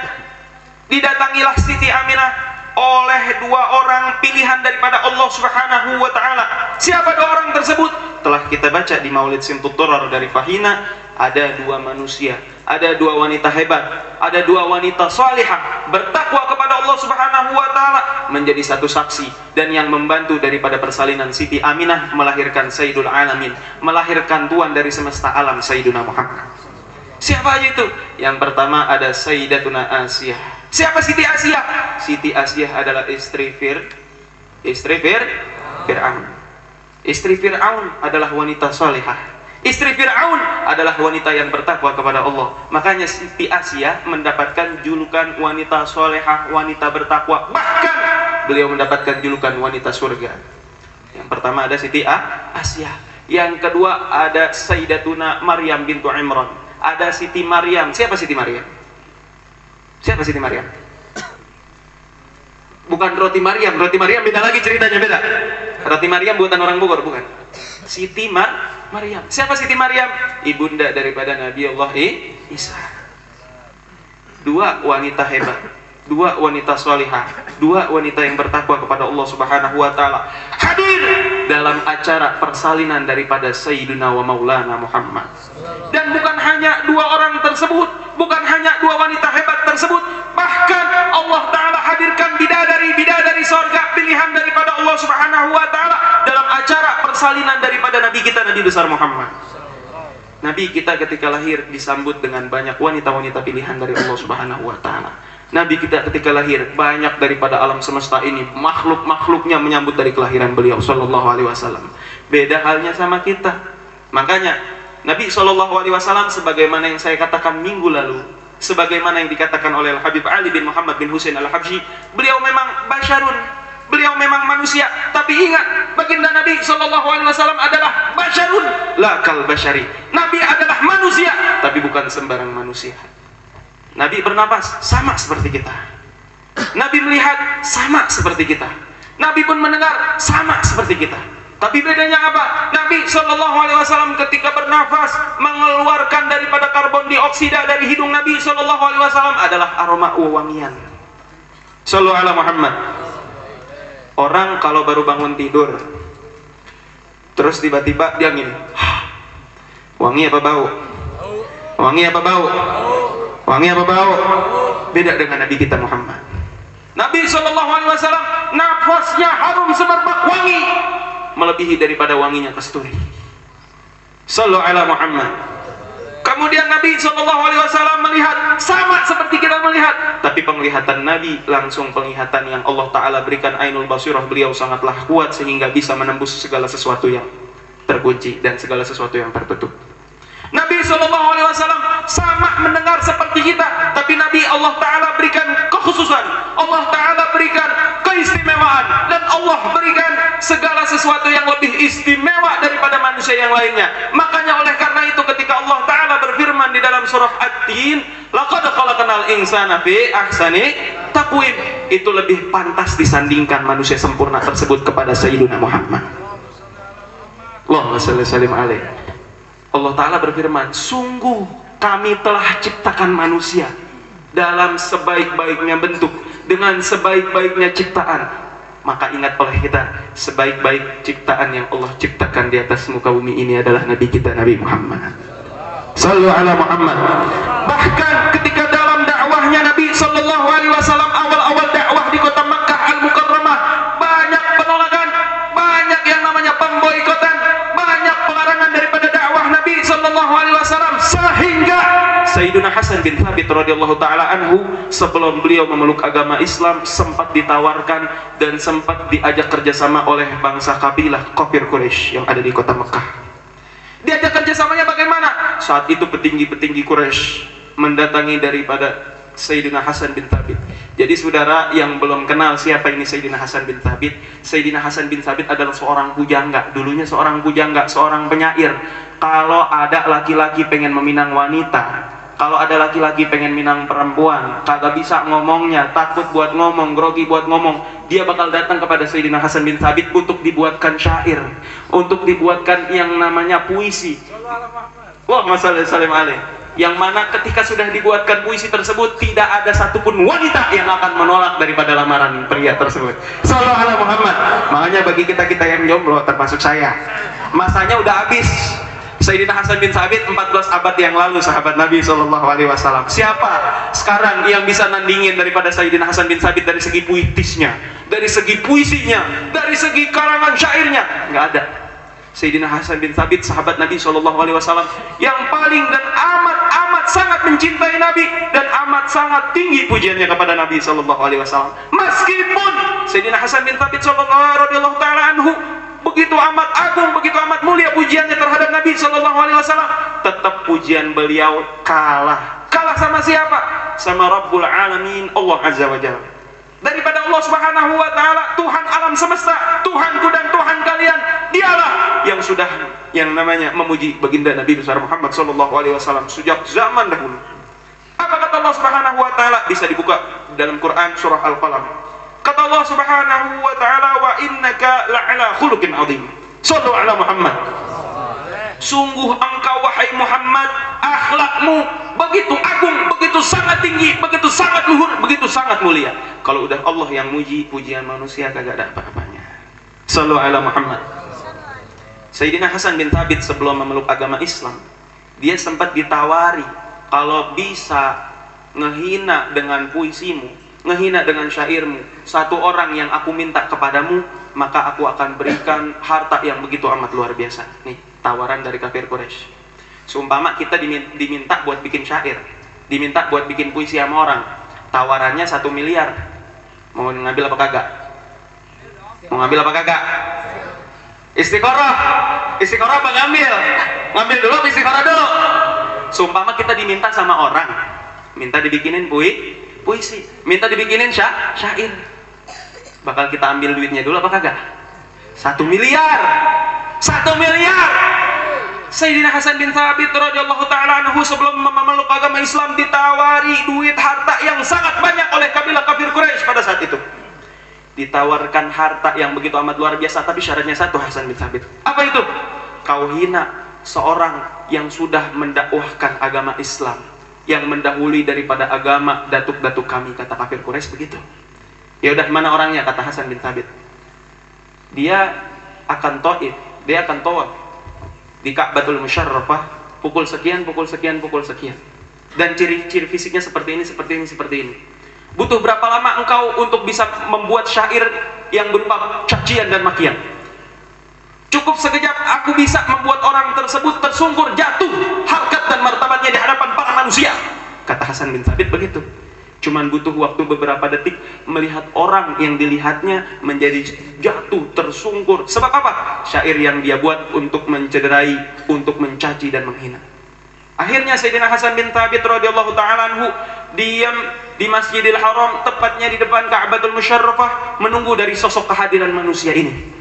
didatangilah Siti Aminah oleh dua orang pilihan daripada Allah Subhanahu wa taala. Siapa dua orang tersebut? Telah kita baca di Maulid Simtut Durar dari Fahina, ada dua manusia, ada dua wanita hebat, ada dua wanita salihah bertakwa kepada Allah Subhanahu wa taala menjadi satu saksi dan yang membantu daripada persalinan Siti Aminah melahirkan Sayyidul Alamin, melahirkan tuan dari semesta alam Sayyiduna Muhammad. Siapa aja itu? Yang pertama ada Sayyidatuna Asiyah. Siapa Siti Asiyah? Siti Asiyah adalah istri Fir'aun. Istri Fir'aun adalah wanita salihah. Istri Fir'aun adalah wanita yang bertakwa kepada Allah. Makanya Siti Asiyah mendapatkan julukan wanita salihah, wanita bertakwa. Bahkan beliau mendapatkan julukan wanita surga. Yang pertama ada Siti Asiyah. Yang kedua ada Sayyidatuna Maryam bintu Imran. Ada Siti Maryam. Siapa Siti Maryam? Siapa Siti Maryam? Bukan Roti Maryam. Roti Maryam beda lagi ceritanya, beda. Roti Maryam buatan orang Bogor, bukan. Siti Maryam. Siapa Siti Maryam? Ibunda daripada Nabi Allah Isa. Dua wanita hebat, dua wanita salihah, dua wanita yang bertakwa kepada Allah Subhanahu wa taala hadir dalam acara persalinan daripada Sayyidina wa Maulana Muhammad. Dan bukan hanya dua orang tersebut, bukan hanya dua wanita hebat tersebut, bahkan Allah taala hadirkan bidadari surga pilihan daripada Allah Subhanahu wa taala dalam acara persalinan daripada Nabi kita Nabi besar Muhammad. Nabi kita ketika lahir disambut dengan banyak wanita-wanita pilihan dari Allah Subhanahu wa taala. Nabi kita ketika lahir banyak daripada alam semesta ini makhluk-makhluknya menyambut dari kelahiran beliau sallallahu alaihi wasallam. Beda halnya sama kita. Makanya Nabi sallallahu alaihi wasallam sebagaimana yang saya katakan minggu lalu, sebagaimana yang dikatakan oleh Habib Ali bin Muhammad bin Husain Al-Habsyi, beliau memang basyarun, beliau memang manusia, tapi ingat baginda Nabi sallallahu alaihi wasallam adalah basyarun la kal basyari. Nabi adalah manusia tapi bukan sembarang manusia. Nabi bernapas sama seperti kita. Nabi melihat sama seperti kita. Nabi pun mendengar sama seperti kita. Tapi bedanya apa? Nabi Shallallahu Alaihi Wasallam ketika bernafas mengeluarkan daripada karbon dioksida dari hidung Nabi Shallallahu Alaihi Wasallam adalah aroma wewangian. Sallu ala Muhammad. Orang kalau baru bangun tidur, terus tiba-tiba dia gini, wangi apa bau? Wangi apa bau? Wangi apa bau? Beda dengan Nabi kita Muhammad. Nabi Shallallahu Alaihi Wasallam nafasnya harum semerbak wangi, melebihi daripada wanginya kasturi. Sallu ala Muhammad. Kemudian Nabi SAW melihat sama seperti kita melihat, tapi penglihatan Nabi langsung penglihatan yang Allah Ta'ala berikan ainul basirah. Beliau sangatlah kuat sehingga bisa menembus segala sesuatu yang terkunci dan segala sesuatu yang tertutup. Nabi SAW sama mendengar seperti kita, tapi Nabi Allah Ta'ala berikan kekhususan, Allah Ta'ala berikan keistimewaan, dan Allah berikan segala sesuatu yang lebih istimewa daripada manusia yang lainnya. Makanya oleh karena itu ketika Allah Ta'ala berfirman di dalam surah At-Tin, laqad khalaqnal insana fi ahsani taqwim, itu lebih pantas disandingkan manusia sempurna tersebut kepada Sayyidina Muhammad. Allahumma shalli sallim alaihi. Allah Ta'ala berfirman, sungguh kami telah ciptakan manusia dalam sebaik-baiknya bentuk, dengan sebaik-baiknya ciptaan. Maka ingat oleh kita, sebaik-baik ciptaan yang Allah ciptakan di atas muka bumi ini adalah Nabi kita, Nabi Muhammad. Sallu ala Muhammad. Bahkan ketika dalam dakwahnya Nabi Sallallahu Alaihi Wasallam, awal-awal dakwah di kota Makkah Al-Mukarramah, banyak penolakan, banyak yang namanya pemboikotan, banyak pelarangan daripada dakwah Nabi Sallallahu Alaihi Wasallam, sehingga Sayyidina Hasan bin Thabit radhiyallahu taala anhu sebelum beliau memeluk agama Islam sempat ditawarkan dan sempat diajak kerjasama oleh bangsa kabilah kafir Quraisy yang ada di kota Mekah. Diajak kerjasamanya bagaimana? Saat itu petinggi-petinggi Quraisy mendatangi daripada Sayyidina Hasan bin Thabit. Jadi saudara yang belum kenal siapa ini Sayyidina Hasan bin Thabit, Sayyidina Hasan bin Thabit adalah seorang pujangga. Dulunya seorang pujangga, seorang penyair. Kalau ada laki-laki pengen meminang wanita, kalau ada laki-laki pengen minang perempuan, kagak bisa ngomongnya, takut buat ngomong, grogi buat ngomong, dia bakal datang kepada Sayyidina Hasan bin Thabit untuk dibuatkan syair, untuk dibuatkan yang namanya puisi. Allahumma shalli alaihi. Yang mana ketika sudah dibuatkan puisi tersebut, tidak ada satupun wanita yang akan menolak daripada lamaran pria tersebut. Sallallahu alaihi Muhammad. Makanya bagi kita-kita yang jomblo, termasuk saya, masanya udah habis. Sayyidina Hasan bin Thabit 14 abad yang lalu, sahabat Nabi Sallallahu Alaihi Wasallam. Siapa sekarang yang bisa nandingin daripada Sayyidina Hasan bin Thabit dari segi puitisnya, dari segi puisinya, dari segi karangan syairnya? Nggak ada. Sayyidina Hasan bin Thabit, sahabat Nabi Sallallahu Alaihi Wasallam, yang paling dan amat sangat mencintai Nabi dan amat sangat tinggi pujiannya kepada Nabi Sallallahu Alaihi Wasallam. Meskipun Sayyidina Hasan bin Thabit radhiyallahu taala anhu begitu amat agung, begitu amat mulia pujiannya terhadap Nabi Sallallahu Alaihi Wasallam, tetap pujian beliau kalah sama siapa? Sama Rabbul Alamin, Allah Azza wa Jalla. Daripada Allah Subhanahu wa Ta'ala, Tuhan alam semesta, Tuhanku dan Tuhan kalian, dialah yang sudah yang namanya memuji baginda Nabi besar Muhammad Sallallahu Alaihi Wasallam sejak zaman dahulu. Apa kata Allah Subhanahu wa Ta'ala? Bisa dibuka dalam Quran surah Al-Qalam. Kata Allah Subhanahu wa Ta'ala, wa innaka la'ala khuluqin azim. Sallu ala Muhammad. Sungguh engkau wahai Muhammad, akhlakmu begitu agung, begitu sangat tinggi, begitu sangat luhur, begitu sangat mulia. Kalau udah Allah yang muji, pujian manusia kagak ada apa-apanya. Sallu ala Muhammad. Sayyidina Hasan bin Thabit sebelum memeluk agama Islam, dia sempat ditawari, kalau bisa ngehina dengan puisimu, ngehina dengan syairmu satu orang yang aku minta kepadamu, maka aku akan berikan harta yang begitu amat luar biasa. Nih, tawaran dari kafir Quraisy. Seumpama kita diminta buat bikin syair, diminta buat bikin puisi sama orang, tawarannya 1 miliar. Mau ngambil apa kagak? Mau ngambil apa kagak? Istiqoroh apa ngambil? Ngambil dulu apa istiqoroh dulu? Seumpama kita diminta sama orang, minta dibikinin puisi, minta dibikinin syair, bakal kita ambil duitnya dulu apa kagak? 1 miliar. Sayyidina Hasan bin Thabit radhiyallahu taala anhu sebelum memeluk agama Islam ditawari duit harta yang sangat banyak oleh kabilah kafir Quraisy pada saat itu. ditawarkan harta yang begitu amat luar biasa, tapi syaratnya satu, Hasan bin Thabit. Apa itu? Kau hina seorang yang sudah mendakwahkan agama Islam, yang mendahului daripada agama datuk-datuk kami, kata kafir Quraisy begitu. Ya udah, mana orangnya? Kata Hasan bin Thabit. Dia akan taif, dia akan tawaf di Ka'batul Musyarrafah, pukul sekian, pukul sekian, pukul sekian. Dan ciri-ciri fisiknya seperti ini, seperti ini, seperti ini. Butuh berapa lama engkau untuk bisa membuat syair yang berupa cacian dan makian? Cukup sekejap aku bisa membuat orang tersebut tersungkur, jatuh harkat dan martabatnya di hadapan para manusia. Kata Hasan bin Thabit begitu. Cuman butuh waktu beberapa detik melihat orang yang dilihatnya menjadi jatuh, tersungkur. Sebab apa? Syair yang dia buat untuk mencederai, untuk mencaci dan menghina. Akhirnya Sayyidina Hasan bin Thabit radhiyallahu ta'ala anhu diam di Masjidil Haram, tepatnya di depan Ka'batul Musyarrafah, menunggu dari sosok kehadiran manusia ini.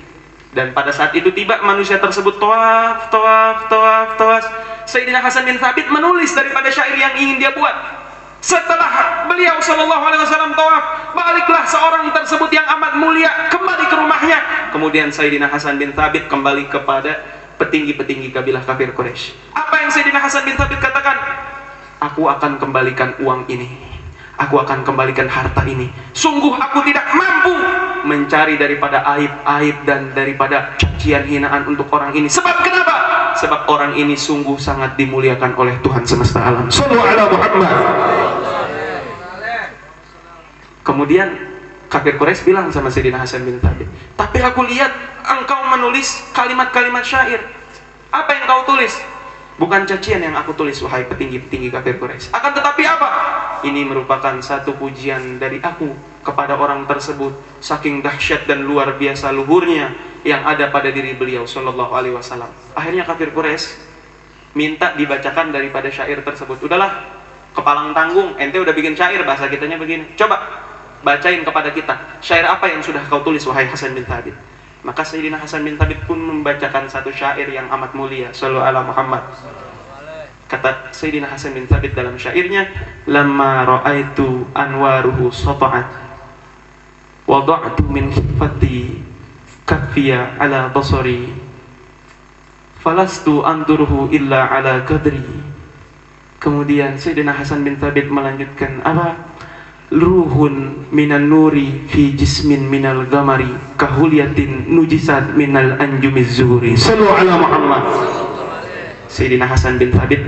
Dan pada saat itu tiba manusia tersebut tawaf, tawaf, tawaf, tawaf. Sayyidina Hasan bin Thabit menulis daripada syair yang ingin dia buat. Setelah beliau sallallahu alaihi wasallam tawaf, baliklah seorang tersebut yang amat mulia kembali ke rumahnya. Kemudian Sayyidina Hasan bin Thabit kembali kepada petinggi-petinggi kabilah kafir Quraisy. Apa yang Sayyidina Hasan bin Thabit katakan? Aku akan kembalikan uang ini, aku akan kembalikan harta ini. Sungguh aku tidak mampu mencari daripada aib-aib dan daripada cacian hinaan untuk orang ini. Sebab kenapa? Sebab orang ini sungguh sangat dimuliakan oleh Tuhan semesta alam. Sallallahu ala Muhammad. Kemudian kafir Quraisy bilang sama Sayyidina Hasan bin Thabit, tapi aku lihat engkau menulis kalimat-kalimat syair. Apa yang kau tulis? Bukan cacian yang aku tulis, wahai petinggi-petinggi kafir Quraisy. Akan tetapi apa? Ini merupakan satu pujian dari aku kepada orang tersebut, saking dahsyat dan luar biasa luhurnya yang ada pada diri beliau sallallahu alaihi wasallam. Akhirnya kafir Quraisy minta dibacakan daripada syair tersebut. Udahlah, kepalang tanggung, ente udah bikin syair, bahasa kitanya begini. Coba bacain kepada kita, syair apa yang sudah kau tulis wahai Hasan bin Thabit. Maka Sayyidina Hasan bin Thabit pun membacakan satu syair yang amat mulia, sallallahu ala Muhammad. Kata Sayyidina Hasan bin Thabit dalam syairnya, lamma ra'aitu anwaruhu sata'at wada'tu min khifati kaffiya ala basari falastu anduruhu illa ala qadri. Kemudian Sayyidina Hasan bin Thabit melanjutkan apa? Ruhun minan nuri fi jismin minal gamari kahulyatin nujisat minal anjumiz zuhuri. Sallu ala Muhammad. Sayyidina Hasan bin Thabit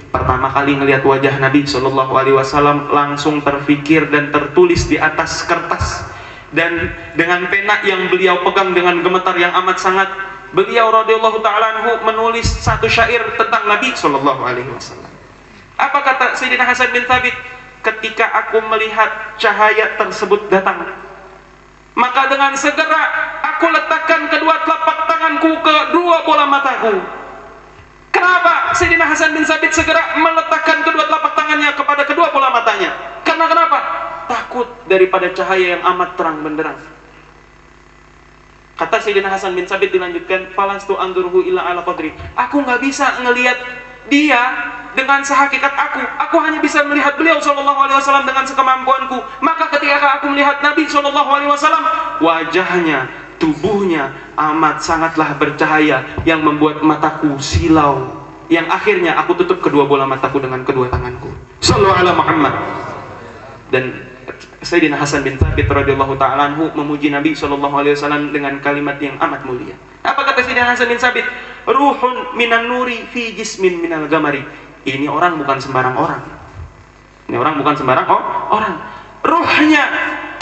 pertama kali ngelihat wajah Nabi sallallahu alaihi wasallam langsung terfikir dan tertulis di atas kertas, dan dengan pena yang beliau pegang dengan gemetar yang amat sangat, beliau radhiyallahu ta'ala anhu menulis satu syair tentang Nabi sallallahu alaihi wasallam. Apa kata Sayyidina Hasan bin Thabit? Ketika aku melihat cahaya tersebut datang, maka dengan segera aku letakkan kedua telapak tanganku ke dua bola mataku. Kenapa Sayyidina Hasan bin Thabit segera meletakkan kedua telapak tangannya kepada kedua bola matanya? Karena kenapa? Takut daripada cahaya yang amat terang benderang. Kata Sayyidina Hasan bin Thabit dilanjutkan, falastu andurhu illa ala qadri. Aku nggak bisa ngelihat dia dengan sehakikat aku hanya bisa melihat beliau sallallahu alaihi wasallam dengan sekemampuanku. Maka ketika aku melihat Nabi sallallahu alaihi wasallam, wajahnya, tubuhnya amat sangatlah bercahaya yang membuat mataku silau, yang akhirnya aku tutup kedua bola mataku dengan kedua tanganku. Sallallahu ala Muhammad. Dan Sayyidina Hasan bin Thabit radhiyallahu ta'ala anhu memuji Nabi sallallahu alaihi wasallam dengan kalimat yang amat mulia. Apa kata Sayyidina Hasan bin Thabit? Ruhun minan nuri fi jismin minal gamari. Ini orang bukan sembarang orang. Ini orang bukan sembarang orang. Ruhnya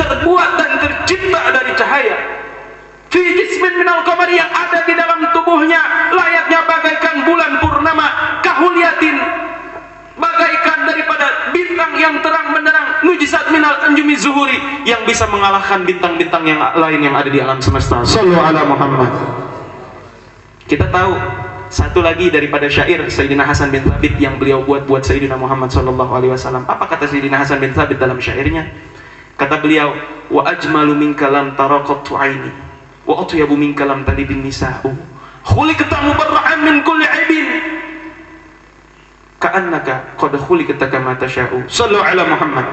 terbuat dan tercipta dari cahaya. Fi jismin minal qamari, yang ada di dalam tubuhnya layaknya bagaikan bulan purnama, kahulyatin, bagaikan daripada bintang yang terang benderang, nujisat minal anjumi zuhuri, yang bisa mengalahkan bintang-bintang yang lain yang ada di alam semesta. Sallallahu ala Muhammad. Kita tahu satu lagi daripada syair Sayyidina Hasan bin Thabit yang beliau buat Sayyidina Muhammad sallallahu alaihi wasallam. Apa kata Sayyidina Hasan bin Thabit dalam syairnya? Kata beliau, wa ajmalu minka lam taraqatu aini wa atyabu minka lam talidin nisa'u khuliqta mubarra'an min kulli aibin ka'annaka qad khuliqta kama tasha'u. Sallu ala Muhammad.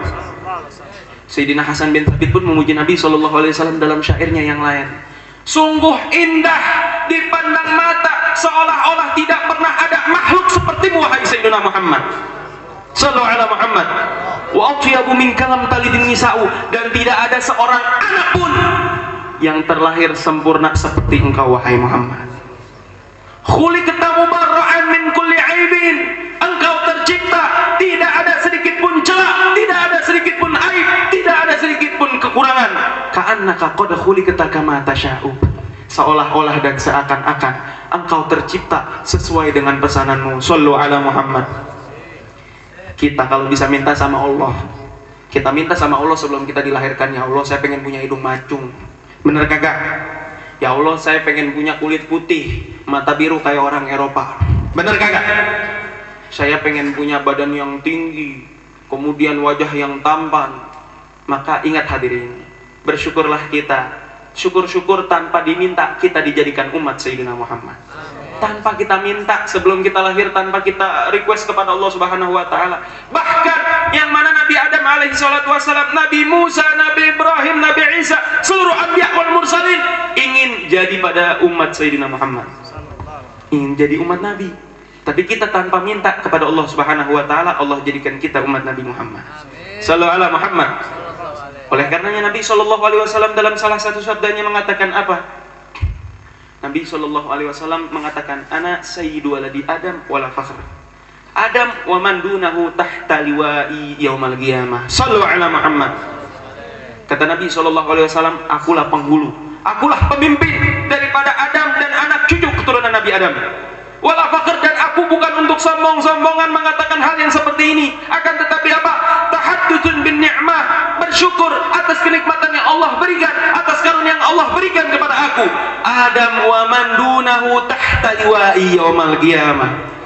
Sayyidina Hasan bin Thabit pun memuji Nabi SAW dalam syairnya yang lain. Sungguh indah dipandang mata, seolah-olah tidak pernah ada makhluk sepertimu wahai Sayyidina Muhammad. Sallallahu ala Muhammad. Wa atyabu min kalam talidin nisa'u, dan tidak ada seorang anak pun yang terlahir sempurna seperti engkau wahai Muhammad. Khuliqta mubarra'an min kulli aibin, engkau tercipta tidak ada sedikit pun celah, tidak ada sedikit pun aib, tidak ada sedikit pun kekurangan. Ka'annaka qad khuliqta kama tasya'u, seolah-olah dan seakan-akan engkau tercipta sesuai dengan pesananmu. Sallu ala Muhammad. Kita kalau bisa minta sama Allah, kita minta sama Allah sebelum kita dilahirkan. Ya Allah, saya pengen punya hidung macung, bener kagak? Ya Allah, saya pengen punya kulit putih, mata biru kayak orang Eropa, bener kagak? Saya pengen punya badan yang tinggi, kemudian wajah yang tampan. Maka ingat hadirin, bersyukurlah kita. Syukur-syukur tanpa diminta kita dijadikan umat Sayyidina Muhammad. Tanpa kita minta sebelum kita lahir, tanpa kita request kepada Allah Subhanahu wa taala. Bahkan yang mana Nabi Adam alaihi salatu wasalam, Nabi Musa, Nabi Ibrahim, Nabi Isa, seluruh anbiya wal mursalin ingin jadi pada umat Sayyidina Muhammad. Ingin jadi umat Nabi. Tapi kita tanpa minta kepada Allah Subhanahu wa taala, Allah jadikan kita umat Nabi Muhammad. Sallallahu ala Muhammad. Oleh karenanya Nabi sallallahu alaihi wasallam dalam salah satu sabdanya mengatakan apa? Nabi SAW mengatakan, Ana sayyidu waladi Adam wala fakhr. Adam wa man dunahu tahta liwa'i yaumal qiyamah. Sallu ala Muhammad. Kata Nabi SAW, akulah penghulu, akulah pemimpin daripada Adam dan anak cucu keturunan Nabi Adam. Wala fakhr, dan aku bukan untuk sombong-sombongan mengatakan hal yang seperti ini. Akan tetapi apa? Tahaddutsun bin ni'mah, bersyukur atas kenikmatan yang Allah berikan, atas karunia yang Allah berikan kepada aku. Adam wa man dunahu tahta liwa'i yaumal qiyamah.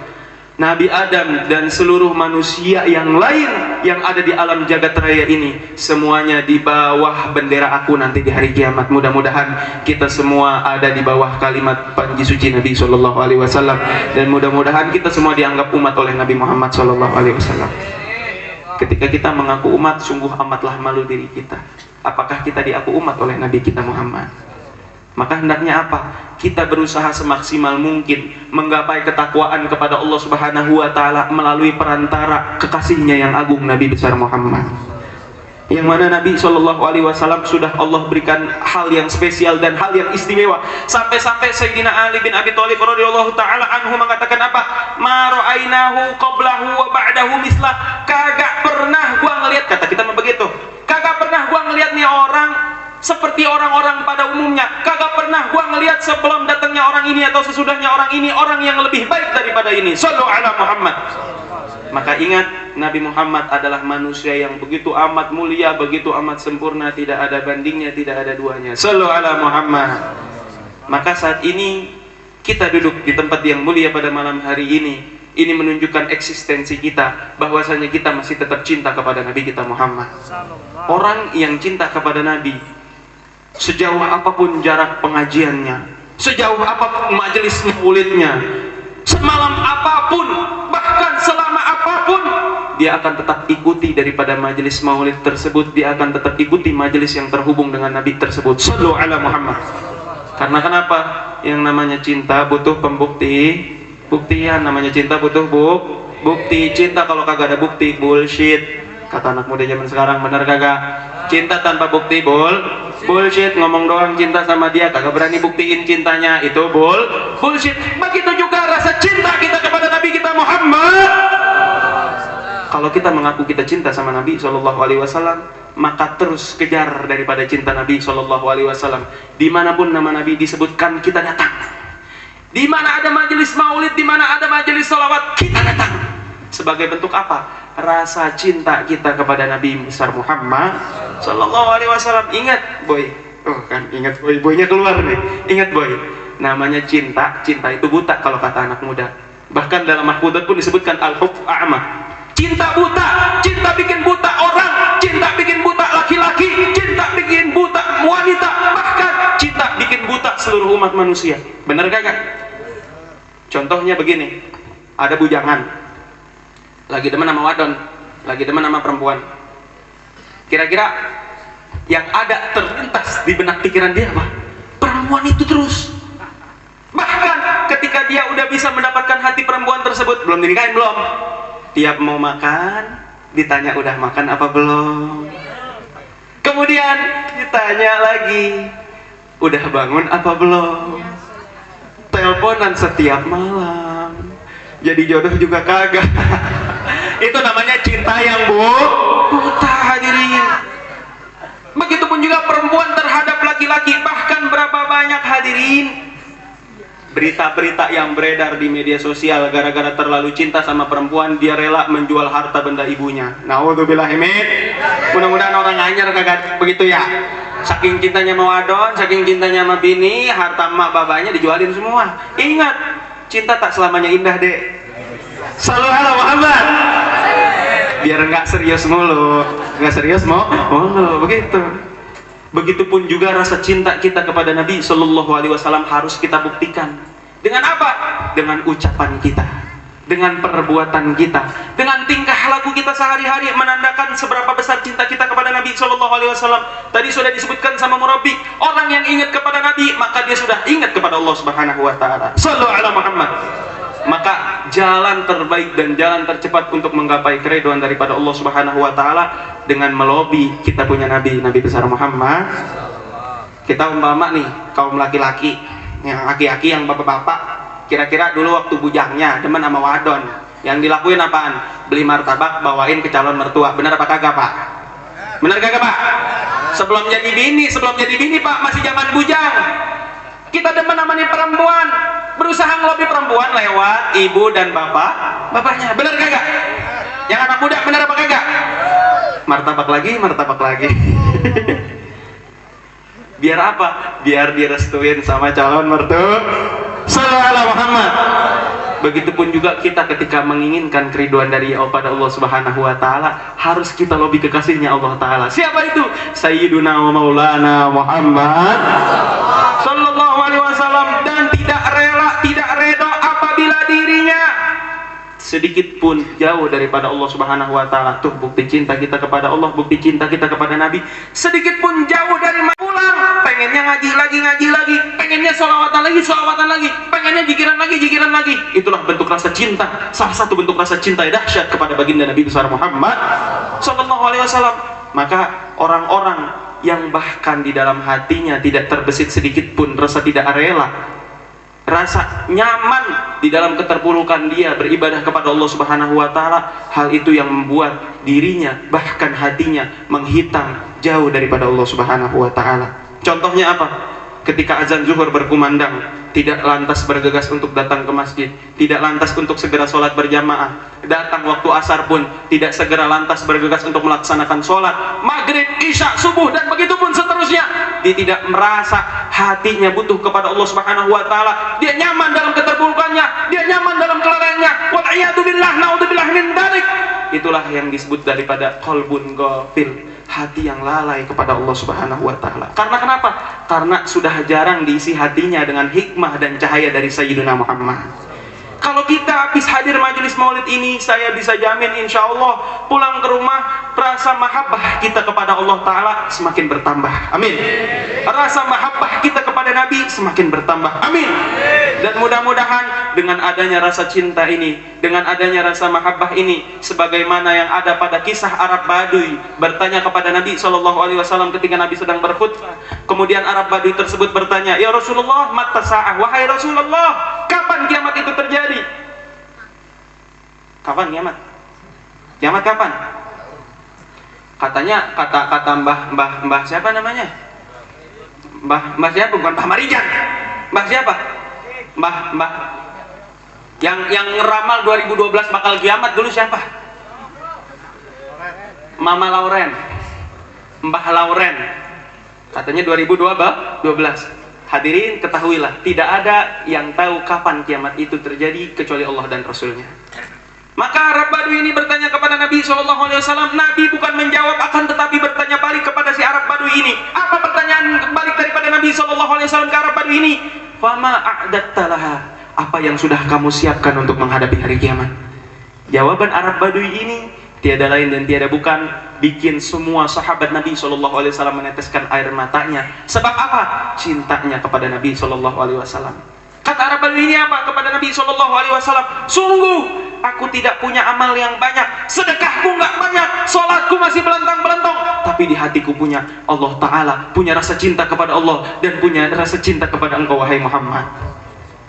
Nabi Adam dan seluruh manusia yang lain yang ada di alam jagat raya ini, semuanya di bawah bendera aku nanti di hari kiamat. Mudah-mudahan kita semua ada di bawah kalimat panji suci Nabi Sallallahu Alaihi Wasallam, dan mudah-mudahan kita semua dianggap umat oleh Nabi Muhammad Sallallahu Alaihi Wasallam. Ketika kita mengaku umat, sungguh amatlah malu diri kita. Apakah kita diaku umat oleh Nabi kita Muhammad? Maka hendaknya apa? Kita berusaha semaksimal mungkin menggapai ketakwaan kepada Allah Subhanahu wa taala melalui perantara kekasihnya yang agung Nabi besar Muhammad. Yang mana Nabi SAW sudah Allah berikan hal yang spesial dan hal yang istimewa. Sampai-sampai Sayyidina Ali bin Abi Thalib radhiyallahu taala anhu mengatakan apa? Ma ra'ainahu qablahu wa ba'dahu mislah. Kagak pernah gua ngelihat, kata kita begitu. Kagak pernah gua ngelihat nih orang seperti orang-orang pada umumnya. Kagak pernah gua ngelihat sebelum datangnya orang ini atau sesudahnya orang ini orang yang lebih baik daripada ini. Sallu ala Muhammad. Maka ingat, Nabi Muhammad adalah manusia yang begitu amat mulia, begitu amat sempurna, tidak ada bandingnya, tidak ada duanya. Sallu ala Muhammad. Maka saat ini kita duduk di tempat yang mulia pada malam hari ini. Ini menunjukkan eksistensi kita, bahwasanya kita masih tetap cinta kepada Nabi kita Muhammad. Orang yang cinta kepada Nabi, sejauh apapun jarak pengajiannya, sejauh apapun majelis maulidnya, semalam apapun, bahkan selama apapun, dia akan tetap ikuti daripada majelis maulid tersebut. Dia akan tetap ikuti majelis yang terhubung dengan Nabi tersebut. Sallu ala Muhammad. Karena kenapa? Yang namanya cinta butuh buktian. Namanya cinta butuh bukti. Cinta kalau kagak ada bukti, bullshit. Kata anak muda zaman sekarang, benar kagak? Cinta tanpa bukti bullshit. Ngomong doang cinta sama dia, kagak berani buktiin cintanya, itu bullshit. Begitu juga rasa cinta kita kepada Nabi kita Muhammad. Kalau kita mengaku kita cinta sama Nabi SAW, maka terus kejar daripada cinta Nabi SAW. Dimanapun nama Nabi disebutkan, kita datang. Di mana ada majelis maulid, di mana ada majelis salawat, kita datang. Sebagai bentuk apa? Rasa cinta kita kepada Nabi besar Muhammad Sallallahu Alaihi Wasallam. Ingat boy, ingat boynya keluar nih. Ingat boy, namanya cinta itu buta kalau kata anak muda. Bahkan dalam mahfudzat pun disebutkan al-hub a'ma. Cinta buta, cinta bikin buta orang, cinta bikin buta laki-laki, cinta bikin buta wanita, bahkan cinta bikin buta seluruh umat manusia. Benar kagak? Contohnya begini, ada bujangan lagi demen sama wadon, lagi demen sama perempuan. Kira-kira yang ada terlintas di benak pikiran dia apa? Perempuan itu terus. Bahkan ketika dia udah bisa mendapatkan hati perempuan tersebut, belum dinikahin belum, tiap mau makan ditanya udah makan apa belum, kemudian ditanya lagi udah bangun apa belum, teleponan setiap malam, jadi jodoh juga kagak. Itu namanya cinta yang buta, hadirin. Begitupun juga perempuan terhadap laki-laki. Bahkan berapa banyak, hadirin, berita-berita yang beredar di media sosial, gara-gara terlalu cinta sama perempuan dia rela menjual harta benda ibunya. Naudzubillah min. Mudah-mudahan orang anyar kagak begitu ya. Saking cintanya sama wadon, saking cintanya sama bini, harta emak babanya dijualin semua. Ingat, cinta tak selamanya indah, Dek. Shallallahu alaihi Muhammad. Biar nggak serius mulu, nggak serius mulu begitu. Begitupun juga rasa cinta kita kepada Nabi Shallallahu Alaihi Wasallam harus kita buktikan. Dengan apa? Dengan ucapan kita, dengan perbuatan kita, dengan tingkah laku kita sehari-hari menandakan seberapa besar cinta kita kepada Nabi Shallallahu Alaihi Wasallam. Tadi sudah disebutkan sama murabi, orang yang ingat kepada Nabi maka dia sudah ingat kepada Allah Subhanahu Wa Taala. Sallallahu alaihi Muhammad. Maka jalan terbaik dan jalan tercepat untuk menggapai keridhaan daripada Allah Subhanahu Wa Taala dengan melobi kita punya Nabi besar Muhammad. Kita umpama nih kaum laki-laki, yang aki-aki, yang bapak-bapak, kira-kira dulu waktu bujangnya demen sama wadon, yang dilakuin apaan? Beli martabak bawain ke calon mertua. Benar apa kagak, Pak? Benar kagak, Pak? Sebelum jadi bini Pak, masih zaman bujang. Kita demen sama nih perempuan, berusaha ngelobi perempuan lewat ibu dan bapaknya. Benar kagak? Yang anak muda, benar apa kagak? Martabak lagi. Biar apa? Biar direstuin sama calon mertua. Sallallahu alaihi Muhammad. Begitupun juga kita ketika menginginkan keridhaan dari pada Allah Subhanahu Wa Taala, harus kita lobi kekasihnya Allah Taala. Siapa itu? Sayyiduna wa Maulana Muhammad Sallallahu Alaihi Wasallam. Dan tidak reda apabila dirinya sedikit pun jauh daripada Allah Subhanahu Wa Taala. Tuh bukti cinta kita kepada Allah, bukti cinta kita kepada Nabi. Sedikit pun jauh dari pulang, pengennya ngaji lagi, pengennya sholawatan lagi, pengennya jikiran lagi. Itulah bentuk rasa cinta, salah satu bentuk rasa cinta yang dahsyat kepada baginda Nabi besar Muhammad Sallallahu Alaihi Wasallam. Maka orang-orang yang bahkan di dalam hatinya tidak terbesit sedikit pun rasa tidak rela, rasa nyaman di dalam keterpurukan dia beribadah kepada Allah Subhanahu Wa Taala, hal itu yang membuat dirinya bahkan hatinya menghitam jauh daripada Allah Subhanahu Wa Taala. Contohnya apa? Ketika azan zuhur berkumandang, tidak lantas bergegas untuk datang ke masjid, tidak lantas untuk segera sholat berjamaah. Datang waktu asar pun tidak segera lantas bergegas untuk melaksanakan sholat maghrib, isya, subuh, dan begitu pun seterusnya. Dia tidak merasa hatinya butuh kepada Allah Subhanahu Wa Taala. Dia nyaman dalam keterpurukannya, dia nyaman dalam kelalaiannya. Wal'iyadzubillah, naudzubillah min dzalik. Itulah yang disebut daripada qalbun ghafil, hati yang lalai kepada Allah Subhanahu Wa Taala. Karena kenapa? Karena sudah jarang diisi hatinya dengan hikmah dan cahaya dari Sayyidina Muhammad. Kalau kita habis hadir majelis maulid ini, saya bisa jamin insya Allah pulang ke rumah rasa mahabbah kita kepada Allah Ta'ala semakin bertambah. Amin. Rasa mahabbah kita kepada Nabi semakin bertambah. Amin. Dan mudah-mudahan dengan adanya rasa cinta ini, dengan adanya rasa mahabbah ini, sebagaimana yang ada pada kisah Arab Baduy bertanya kepada Nabi SAW ketika Nabi sedang berkhutbah. Kemudian Arab Baduy tersebut bertanya, "Ya Rasulullah, mata sa'ah?" Wahai Rasulullah, kapan kiamat itu terjadi? Kapan kiamat? Kiamat kapan? Katanya kata Mbah siapa namanya? Mbah siapa? Bukan Mbah Marijan. Mbah siapa? Mbah yang ngeramal 2012 bakal kiamat dulu siapa? Mama Lauren. Mbah Lauren. Katanya 2012. Hadirin ketahuilah, tidak ada yang tahu kapan kiamat itu terjadi kecuali Allah dan Rasulnya. Maka Arab Baduy ini bertanya kepada Nabi SAW. Nabi bukan menjawab, akan tetapi bertanya balik kepada si Arab Baduy ini. Apa pertanyaan balik daripada Nabi SAW ke Arab Baduy ini? Fama a'datta laha, apa yang sudah kamu siapkan untuk menghadapi hari kiamat? Jawaban Arab Baduy ini tiada lain dan tiada bukan bikin semua sahabat Nabi SAW meneteskan air matanya. Sebab apa? Cintanya kepada Nabi SAW. Kata Arab Badui ini apa kepada Nabi SAW? Sungguh aku tidak punya amal yang banyak, sedekahku nggak banyak, sholatku masih belentang-belentong, tapi di hatiku punya Allah Ta'ala, punya rasa cinta kepada Allah dan punya rasa cinta kepada engkau wahai Muhammad.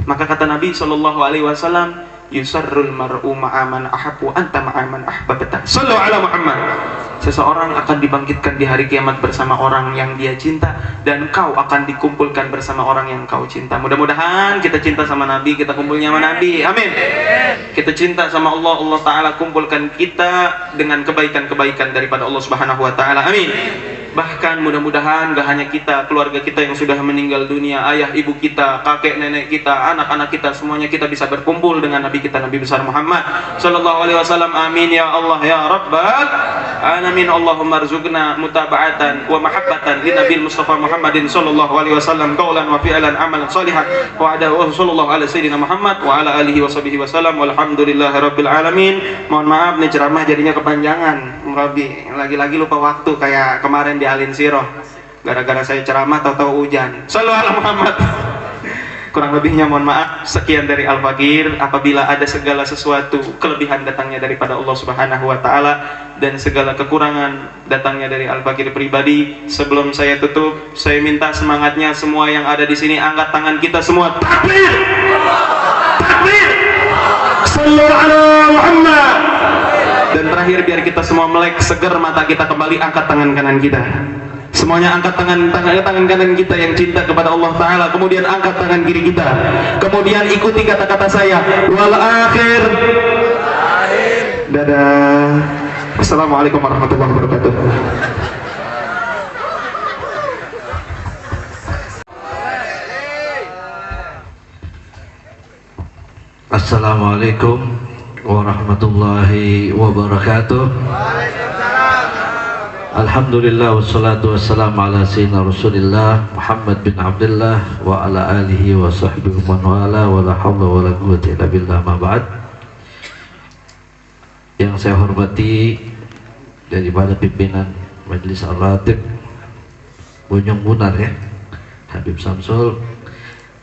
Maka kata Nabi SAW, yusarrul mar'u ma'aman ahabbu anta ma'aman ahbabta. Sallu ala Muhammad. Seseorang akan dibangkitkan di hari kiamat bersama orang yang dia cinta, dan kau akan dikumpulkan bersama orang yang kau cinta. Mudah-mudahan kita cinta sama Nabi, kita kumpulnya sama Nabi. Amin. Kita cinta sama Allah, Allah Ta'ala kumpulkan kita dengan kebaikan-kebaikan daripada Allah Subhanahu wa Ta'ala. Amin. Bahkan mudah-mudahan gak hanya kita, keluarga kita yang sudah meninggal dunia, ayah ibu kita, kakek nenek kita, anak-anak kita, semuanya kita bisa berkumpul dengan Nabi kita, Nabi besar Muhammad sallallahu alaihi wasallam. Amin ya Allah ya Rabbal alamin. Allahumma arzuqna mutaba'atan wa mahabbatan li Nabil Mustafa Muhammadin sallallahu alaihi wasallam qaulan wa fi'lan amalan salihan wa ada wa sallallahu ala sayyidina Muhammad wa ala alihi wa sahbihi wasallam walhamdulillahi rabbil alamin. Mohon maaf nih ceramah jadinya kepanjangan, Murabi lagi-lagi lupa waktu kayak kemarin di Alin Siroh, gara-gara saya ceramah tahu-tahu hujan. Sallallahu alaihi Muhammad. Kurang lebihnya mohon maaf. Sekian dari Al-Fakir. Apabila ada segala sesuatu kelebihan datangnya daripada Allah Subhanahu wa Ta'ala, dan segala kekurangan datangnya dari Al-Fakir pribadi. Sebelum saya tutup, saya minta semangatnya semua yang ada di sini, angkat tangan kita semua. Takbir! Takbir! Sallu ala Muhammad. Dan terakhir, biar kita semua melek seger mata kita kembali, angkat tangan kanan kita. Semuanya angkat tangan kanan kita yang cinta kepada Allah Ta'ala. Kemudian angkat tangan kiri kita. Kemudian ikuti kata-kata saya. Wal akhir. Dadah. Assalamualaikum warahmatullahi wabarakatuh. Assalamualaikum warahmatullahi wabarakatuh. Alhamdulillah wassalatu wassalamu ala sayyidina Rasulillah Muhammad bin Abdullah wa ala alihi wa sahbihi man wala wa la hawla wa la quwwata illa billah, ma ba'd. Yang saya hormati daripada pimpinan Majelis Ar-Ratib Bojong Bunar ya, Habib Samsul,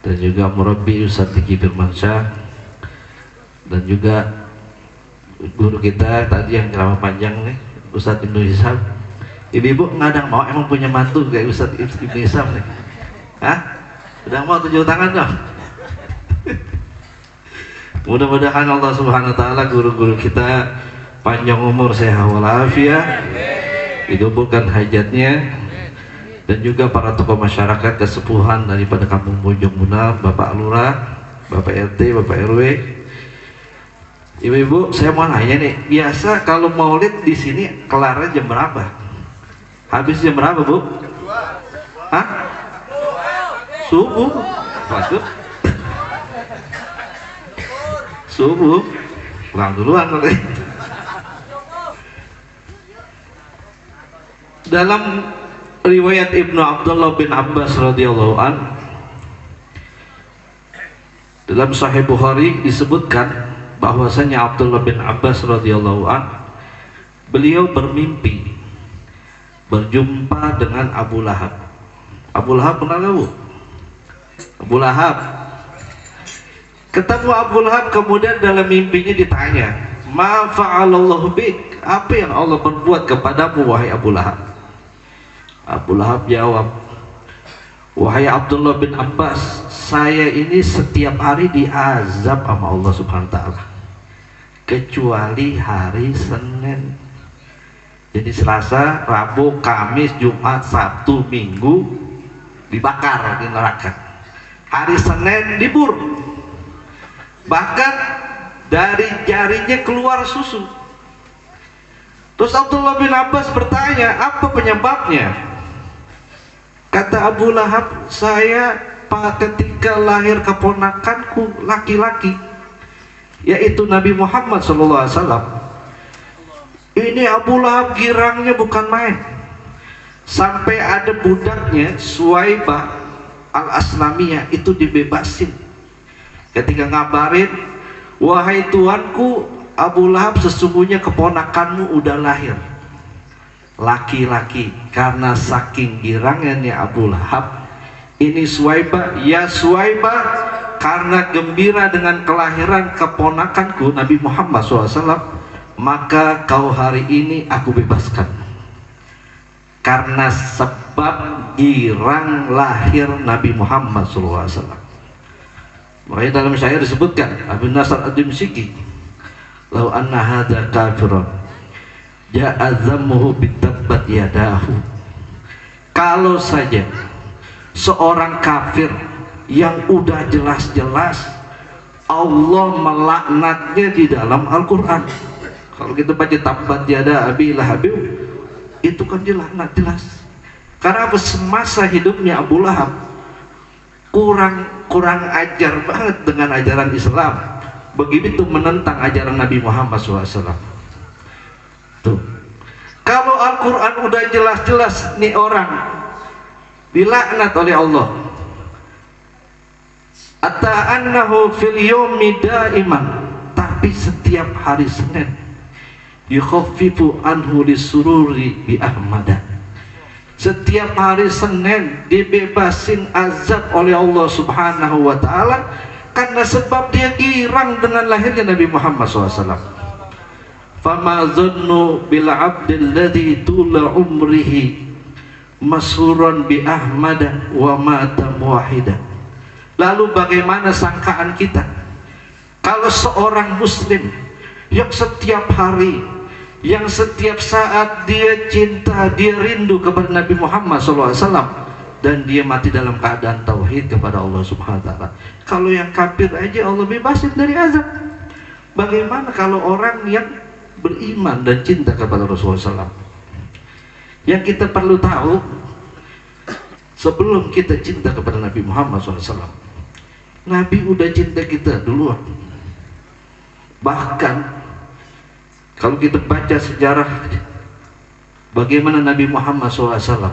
dan juga Murabbi Ustaz Tiki Firmansyah, dan juga guru kita tadi yang ceramah panjang nih, Ustaz Ibnu Hisam. Ibu-ibu ngadang mau emang punya mantu kayak Ustaz Ibnu Hisam nih? Hah? Udah mau tunjuk tangan dong? Mudah-mudahan Allah Subhanahu wa Ta'ala guru-guru kita panjang umur, sehat walafiat, dikabulkan hajatnya, dan juga para tokoh masyarakat kesepuhan daripada Kampung Bojong Bunar, Bapak Lurah, Bapak RT, Bapak RW. Ibu-ibu, saya mau nanya nih, biasa kalau maulid di sini kelarnya jam berapa? Habis jam berapa, Bu? Hah? Subuh. Waduh. Subuh. Pulang duluan kali. Dalam riwayat Ibnu Abdullah bin Abbas radhiyallahu an, dalam Sahih Bukhari disebutkan bahwasanya Abdullah bin Abbas radhiyallahu an, beliau bermimpi berjumpa dengan Abu Lahab. Abu Lahab pernah tahu? Abu Lahab ketemu Abu Lahab, kemudian dalam mimpinya ditanya, ma fa'alallahu bik, apa yang Allah perbuat kepadamu wahai Abu Lahab? Abu Lahab jawab, wahai Abdullah bin Abbas, saya ini setiap hari diazab sama Allah Subhanahu wa Ta'ala, kecuali hari Senin. Jadi Selasa, Rabu, Kamis, Jumat, Sabtu, Minggu dibakar di neraka. Hari Senin libur. Bahkan dari jarinya keluar susu. Terus Abdullah bin Abbas bertanya, apa penyebabnya? Kata Abu Lahab, saya ketika lahir keponakanku laki-laki, yaitu Nabi Muhammad SAW, ini Abu Lahab girangnya bukan main. Sampai ada budaknya Suwaibah Al-Aslamiyah itu dibebasin. Ketika ngabarin, wahai tuanku, Abu Lahab sesungguhnya keponakanmu udah lahir laki-laki. Karena saking girangannya Abu Lahab, ini Suwaibah, ya Suwaibah, karena gembira dengan kelahiran keponakanku Nabi Muhammad SAW, maka kau hari ini aku bebaskan. Karena sebab girang lahir Nabi Muhammad SAW. Makanya dalam syair disebutkan, Abu Nasr ad-Dimsyiki, lau anna hadha kafirun ja'azammuhu bitabbat yadahu. Kalau saja seorang kafir yang udah jelas-jelas Allah melaknatnya di dalam Al-Quran. Kalau kita baca tabbat yada abi lahab, itu kan dilaknat jelas. Karena apa? Semasa hidupnya Abu Lahab kurang ajar banget dengan ajaran Islam, begitu menentang ajaran Nabi Muhammad SAW. Tuh, kalau Al-Quran udah jelas-jelas nih orang dilaknat oleh Allah, ata'annahu fil yawmi daiman, tapi setiap hari Senin yukhaffifu anhu lisururi bi ahmada, setiap hari Senin dibebasin azab oleh Allah Subhanahu wa ta'ala karena sebab dia girang dengan lahirnya Nabi Muhammad SAW. Fama zannu bil abdil ladzi tula umrihi mashuran bi ahmada wa mata muwahhida. Lalu bagaimana sangkaan kita kalau seorang muslim yang setiap hari, yang setiap saat dia cinta, dia rindu kepada Nabi Muhammad SAW, dan dia mati dalam keadaan tauhid kepada Allah Subhanahu wa ta'ala. Kalau yang kafir aja Allah bebasin dari azab, bagaimana kalau orang yang beriman dan cinta kepada Rasulullah SAW? Yang kita perlu tahu, sebelum kita cinta kepada Nabi Muhammad SAW, Nabi udah cinta kita duluan. Bahkan kalau kita baca sejarah bagaimana Nabi Muhammad SAW,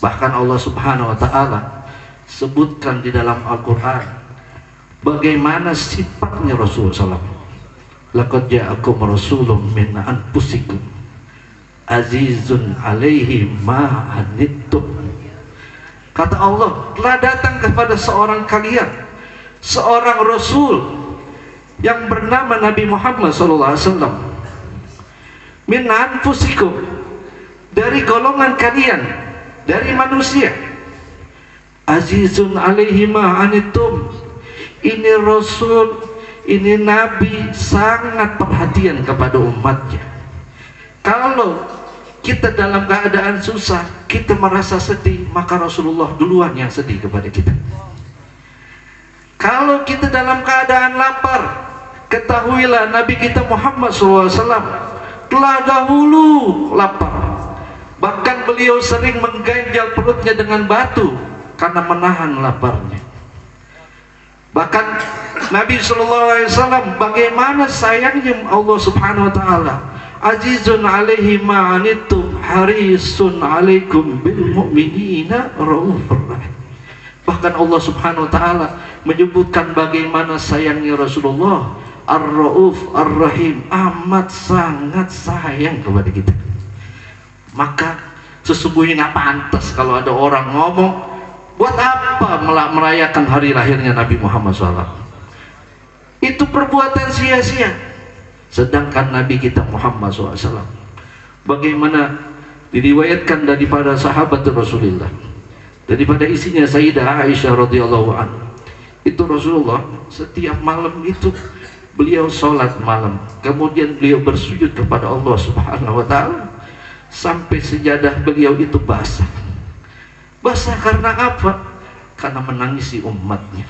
bahkan Allah Subhanahu wa ta'ala sebutkan di dalam Al-Quran bagaimana sifatnya Rasulullah SAW. Laqad ja'akum rasulun min anfusikum azizun alaihi ma anittum. Kata Allah, telah datang kepada seorang kalian seorang Rasul yang bernama Nabi Muhammad SAW, min anfusikum, dari golongan kalian, dari manusia, azizun alaihi ma anittum. Ini Rasul, ini Nabi sangat perhatian kepada umatnya. Kalau kita dalam keadaan susah, kita merasa sedih, maka Rasulullah duluan yang sedih kepada kita. Kalau kita dalam keadaan lapar, ketahuilah Nabi kita Muhammad SAW telah dahulu lapar. Bahkan beliau sering mengganjal perutnya dengan batu karena menahan laparnya. Bahkan Nabi SAW bagaimana sayangnya Allah Subhanahu wa ta'ala, azizun alaihi ma'anittum harisun alaikum bil mu'minina raufur rahim. Bahkan Allah Subhanahu wa ta'ala menyebutkan bagaimana sayangnya Rasulullah, ar-rauf ar-rahim, amat sangat sayang kepada kita. Maka sesungguhnya nggak pantas kalau ada orang ngomong, buat apa merayakan hari lahirnya Nabi Muhammad SAW? Itu perbuatan sia-sia. Sedangkan Nabi kita Muhammad SAW, bagaimana diriwayatkan daripada sahabat Rasulullah, daripada isinya Sayyidah Aisyah radhiyallahu anha, itu Rasulullah setiap malam itu beliau sholat malam, kemudian beliau bersujud kepada Allah Subhanahu wa ta'ala sampai sejadah beliau itu basah. Basah karena apa? Karena menangisi umatnya.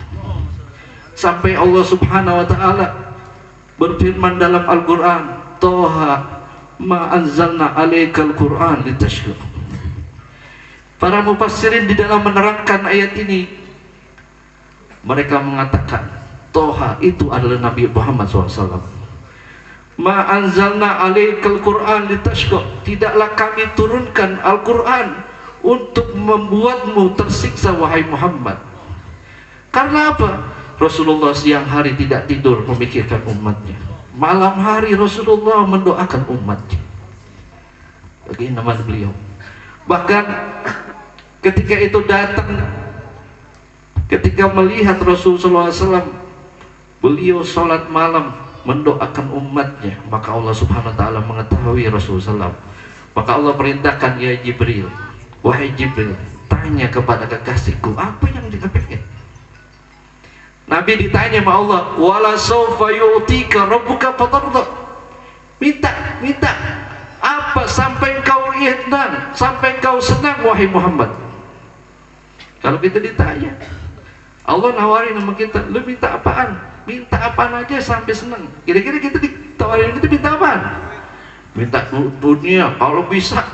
Sampai Allah Subhanahu wa ta'ala berfirman dalam Al-Quran, Toha ma anzalna alaikal Quran litashqa. Para mufassirin di dalam menerangkan ayat ini, mereka mengatakan Toha itu adalah Nabi Muhammad SAW. Ma anzalna alaikal Quran litashqa, tidaklah kami turunkan Al-Quran untuk membuatmu tersiksa wahai Muhammad. Karena apa? Rasulullah siang hari tidak tidur memikirkan umatnya. malam hari Rasulullah mendoakan umatnya. Bagi nama beliau. Bahkan ketika itu datang, ketika melihat Rasulullah SAW, beliau sholat malam mendoakan umatnya, maka Allah Subhanahu Wa Taala mengetahui Rasulullah SAW. Maka Allah perintahkan, ya Jibril, wahai Jibril, tanya kepada kekasihku apa yang dia pengen. Nabi ditanya sama Allah, wala sawfa yu'tika rabbuka fatarda. Minta apa sampai kau ihdan, sampai kau senang wahai Muhammad. Kalau kita ditanya, Allah nawarin sama kita, lu minta apaan? Minta apaan aja sampai senang. Kira-kira kita ditawarin, kita minta apaan? Minta dunia, kalau bisa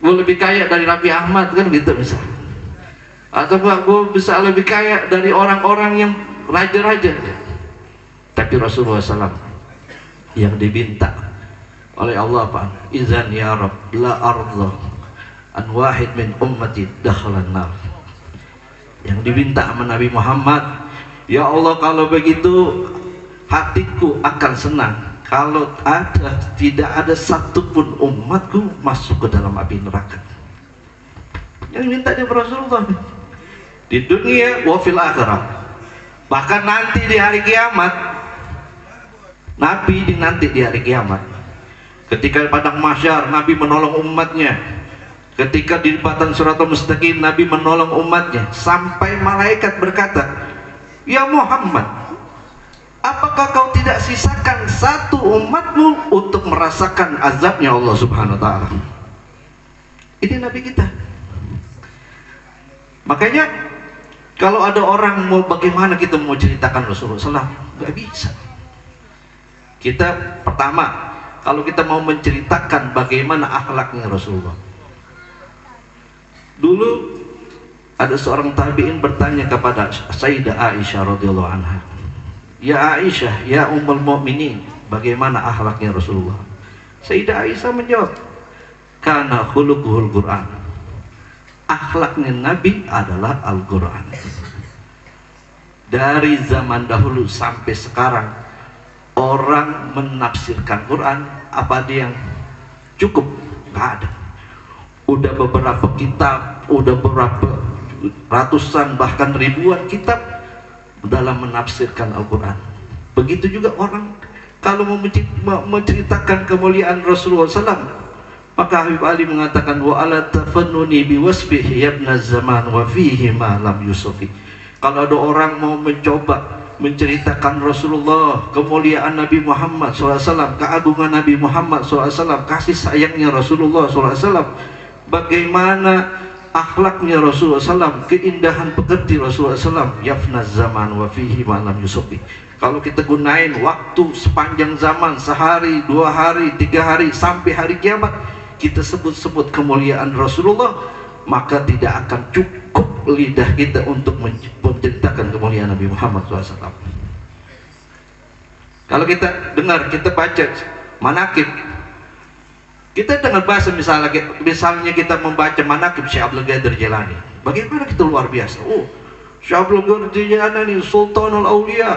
gue lebih kaya dari Raffi Ahmad, kan gitu misalnya. Atau gue bisa lebih kaya dari orang-orang yang raja-raja. Tapi Rasulullah SAW yang diminta oleh Allah apa? Izan ya Rabb la arda an wahid min ummati dakhalan nar. Yang diminta sama Nabi Muhammad, ya Allah, kalau begitu hatiku akan senang kalau tidak ada satupun umatku masuk ke dalam api neraka. Yang minta dia Rasulullah di dunia wa fil akhirah. Bahkan nanti di hari kiamat, Nabi nanti di hari kiamat, ketika padang mahsyar Nabi menolong umatnya, ketika di jembatan Shiratal Mustaqim Nabi menolong umatnya, sampai malaikat berkata, ya Muhammad, apakah kau tidak sisakan satu umatmu untuk merasakan azabnya Allah Subhanahu Wa Taala? Ini Nabi kita. Makanya kalau ada orang mau, bagaimana kita mau ceritakan Rasulullah SAW, nggak bisa. Kita pertama, kalau kita mau menceritakan bagaimana akhlaknya Rasulullah. Dulu ada seorang tabi'in bertanya kepada Sayyidah Aisyah radhiyallahu anha, ya Aisyah, ya Ummul Mukminin, bagaimana akhlaknya Rasulullah? Sayyidah Aisyah menjawab, kana khuluquhul Quran. Akhlaknya Nabi adalah Al-Quran. Dari zaman dahulu sampai sekarang, orang menafsirkan Quran apa dia yang cukup? Nggak ada. Udah beberapa kitab, udah beberapa ratusan bahkan ribuan kitab dalam menafsirkan Al-Quran. Begitu juga orang kalau mau menceritakan kemuliaan Rasulullah SAW, maka Habib Ali mengatakan, wa ala tafannuni biwasbihi yabna zaman wa fihi ma lam yusufi. Kalau ada orang mau mencoba menceritakan Rasulullah, kemuliaan Nabi Muhammad SAW, keagungan Nabi Muhammad SAW, kasih sayangnya Rasulullah SAW, bagaimana akhlaknya Rasulullah SAW, keindahan pekerti Rasulullah SAW, yafna zaman wa fihi ma lam yusufi. Kalau kita gunain waktu sepanjang zaman, sehari, 2 hari, 3 hari, sampai hari kiamat, kita sebut-sebut kemuliaan Rasulullah, maka tidak akan cukup lidah kita untuk menceritakan kemuliaan Nabi Muhammad SAW. Kalau kita dengar, kita baca manaqib, kita dengar bahasa misalnya kita membaca manaqib Syekh Abdul Qadir Jilani, bagaimana kita luar biasa. Oh, Syekh Abdul Qadir Jilani Sultanul Aulia,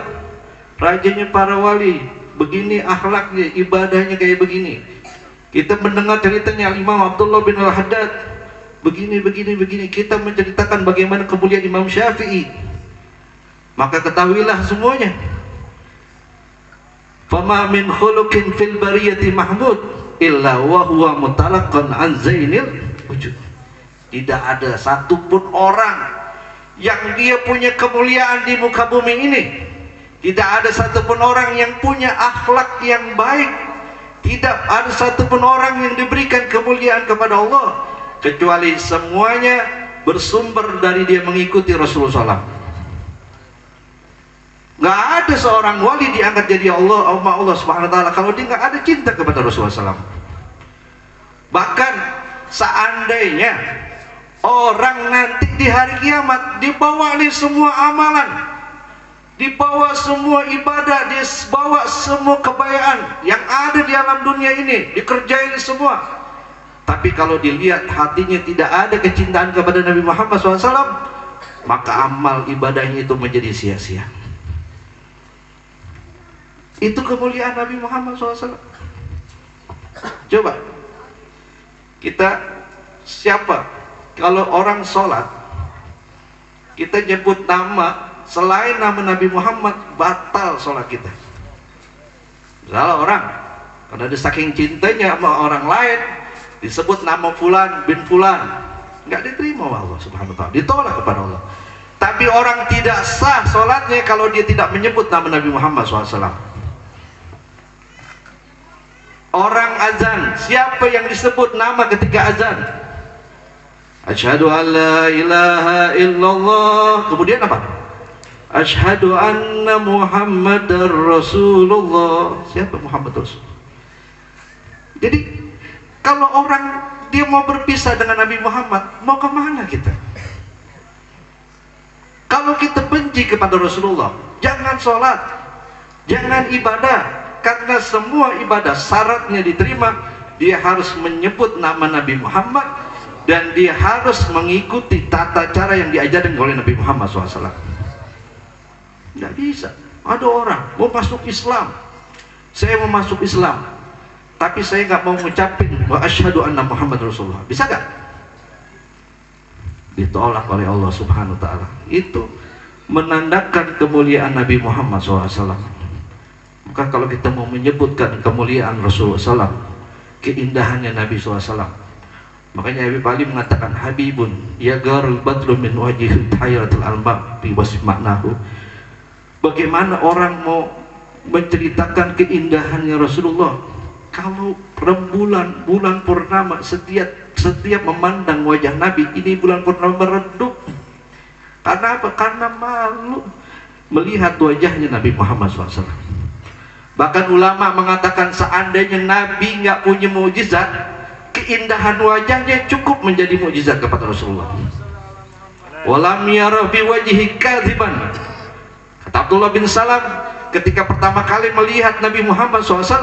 rajanya para wali, begini akhlaknya, ibadahnya kayak begini. Kita mendengar ceritanya Imam Abdullah bin Al-Haddad, begini. Kita menceritakan bagaimana kemuliaan Imam Syafi'i, maka ketahuilah semuanya. Fama min khuluqin fil bariyati mahmud illa wa huwa mutalaqqan an zainil wujud. Tidak ada satupun orang yang dia punya kemuliaan di muka bumi ini, tidak ada satupun orang yang punya akhlak yang baik, tidak ada satupun orang yang diberikan kemuliaan kepada Allah, kecuali semuanya bersumber dari dia mengikuti Rasulullah SAW. Nggak ada seorang wali diangkat jadi Allah Subhanahu Wa Taala kalau dia nggak ada cinta kepada Rasulullah SAW. Bahkan seandainya orang nanti di hari kiamat dibawa nih semua amalan, dibawa semua ibadah, dibawa semua kebaikan yang ada di alam dunia ini, dikerjain semua, tapi kalau dilihat hatinya tidak ada kecintaan kepada Nabi Muhammad SAW, maka amal ibadahnya itu menjadi sia-sia. Itu kemuliaan Nabi Muhammad SAW. Coba kita, siapa kalau orang sholat kita nyebut nama selain nama Nabi Muhammad, batal sholat kita. Misalnya orang karena dia saking cintanya sama orang lain disebut nama fulan bin fulan, nggak diterima oleh Allah Subhanahu wa ta'ala, ditolak kepada Allah. Tapi orang tidak sah sholatnya kalau dia tidak menyebut nama Nabi Muhammad SAW. Orang azan, siapa yang disebut nama ketika azan? Asyhadu an la ilaha illallah. Kemudian apa? Asyhadu anna Muhammadar Rasulullah. Siapa Muhammad Rasul? Jadi kalau orang dia mau berpisah dengan Nabi Muhammad, mau kemana kita? Kalau kita benci kepada Rasulullah, jangan sholat, jangan ibadah, karena semua ibadah syaratnya diterima, dia harus menyebut nama Nabi Muhammad dan dia harus mengikuti tata cara yang diajarkan oleh Nabi Muhammad SAW. Nggak bisa. Ada orang mau masuk Islam, saya mau masuk Islam, tapi saya nggak mau mengucapin wa asyhadu anna Muhammad Rasulullah. Bisa nggak? Ditolak oleh Allah Subhanahu wa ta'ala. Itu menandakan kemuliaan Nabi Muhammad SAW. Maka kalau kita mau menyebutkan kemuliaan Rasulullah SAW, keindahannya Nabi SAW, makanya Habib Ali mengatakan Habibun ya garul badru min wajihil hayratul albab bi wasif maknahu. Bagaimana orang mau menceritakan keindahannya Rasulullah kalau rembulan, bulan purnama setiap memandang wajah Nabi, ini bulan purnama meredup. Karena apa? Karena malu melihat wajahnya Nabi Muhammad SAW. Bahkan ulama mengatakan seandainya Nabi nggak punya mukjizat, keindahan wajahnya cukup menjadi mukjizat kepada Rasulullah. Walam yara bi wajhi kadziban. Kata Abdullah bin Salam ketika pertama kali melihat Nabi Muhammad SAW,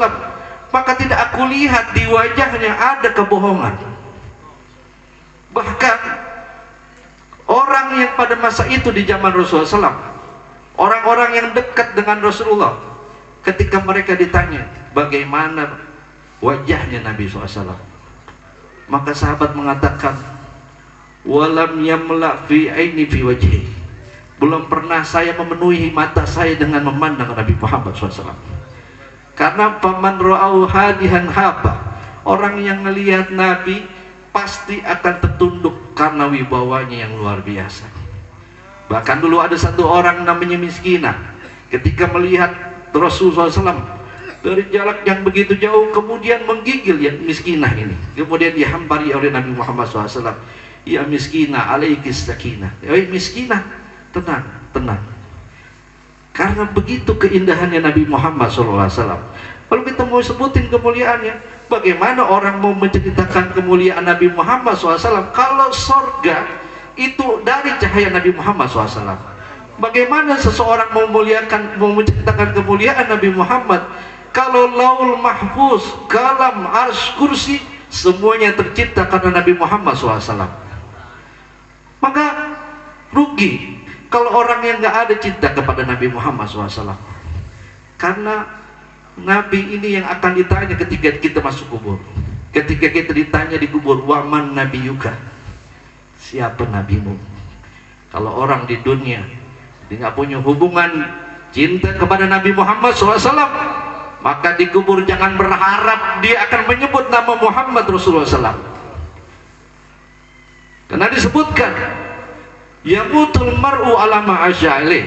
maka tidak aku lihat di wajahnya ada kebohongan. Bahkan orang yang pada masa itu di zaman Rasulullah SAW, orang-orang yang dekat dengan Rasulullah, ketika mereka ditanya bagaimana wajahnya Nabi SAW, maka sahabat mengatakan walam yamla fi aini fi wajhi, belum pernah saya memenuhi mata saya dengan memandang Nabi Muhammad SAW. Karena paman ra'au hadihan haba, orang yang melihat Nabi pasti akan tertunduk karena wibawanya yang luar biasa. Bahkan dulu ada satu orang namanya Miskinah, ketika melihat Rasulullah SAW dari jarak yang begitu jauh, kemudian menggigil ya Miskinah ini, kemudian dihampari oleh Nabi Muhammad SAW. Ya Miskinah alaikis sakinah, ya Miskinah, tenang, tenang. Karena begitu keindahannya Nabi Muhammad SAW. Kalau kita mau sebutin kemuliaannya, bagaimana orang mau menceritakan kemuliaan Nabi Muhammad SAW kalau sorga itu dari cahaya Nabi Muhammad SAW? Bagaimana seseorang mau menceritakan kemuliaan Nabi Muhammad kalau Laul Mahfuz, Kalam, Arsy, Kursi semuanya tercipta karena Nabi Muhammad SAW? Maka rugi kalau orang yang nggak ada cinta kepada Nabi Muhammad SAW. Karena Nabi ini yang akan ditanya ketika kita masuk kubur. Ketika kita ditanya di kubur, waman nabiyuka, siapa nabimu? Kalau orang di dunia dia nggak punya hubungan cinta kepada Nabi Muhammad SAW, maka di kubur jangan berharap dia akan menyebut nama Muhammad Rasulullah SAW. Karena disebutkan yamutul mar'u ala ma asya'ilih,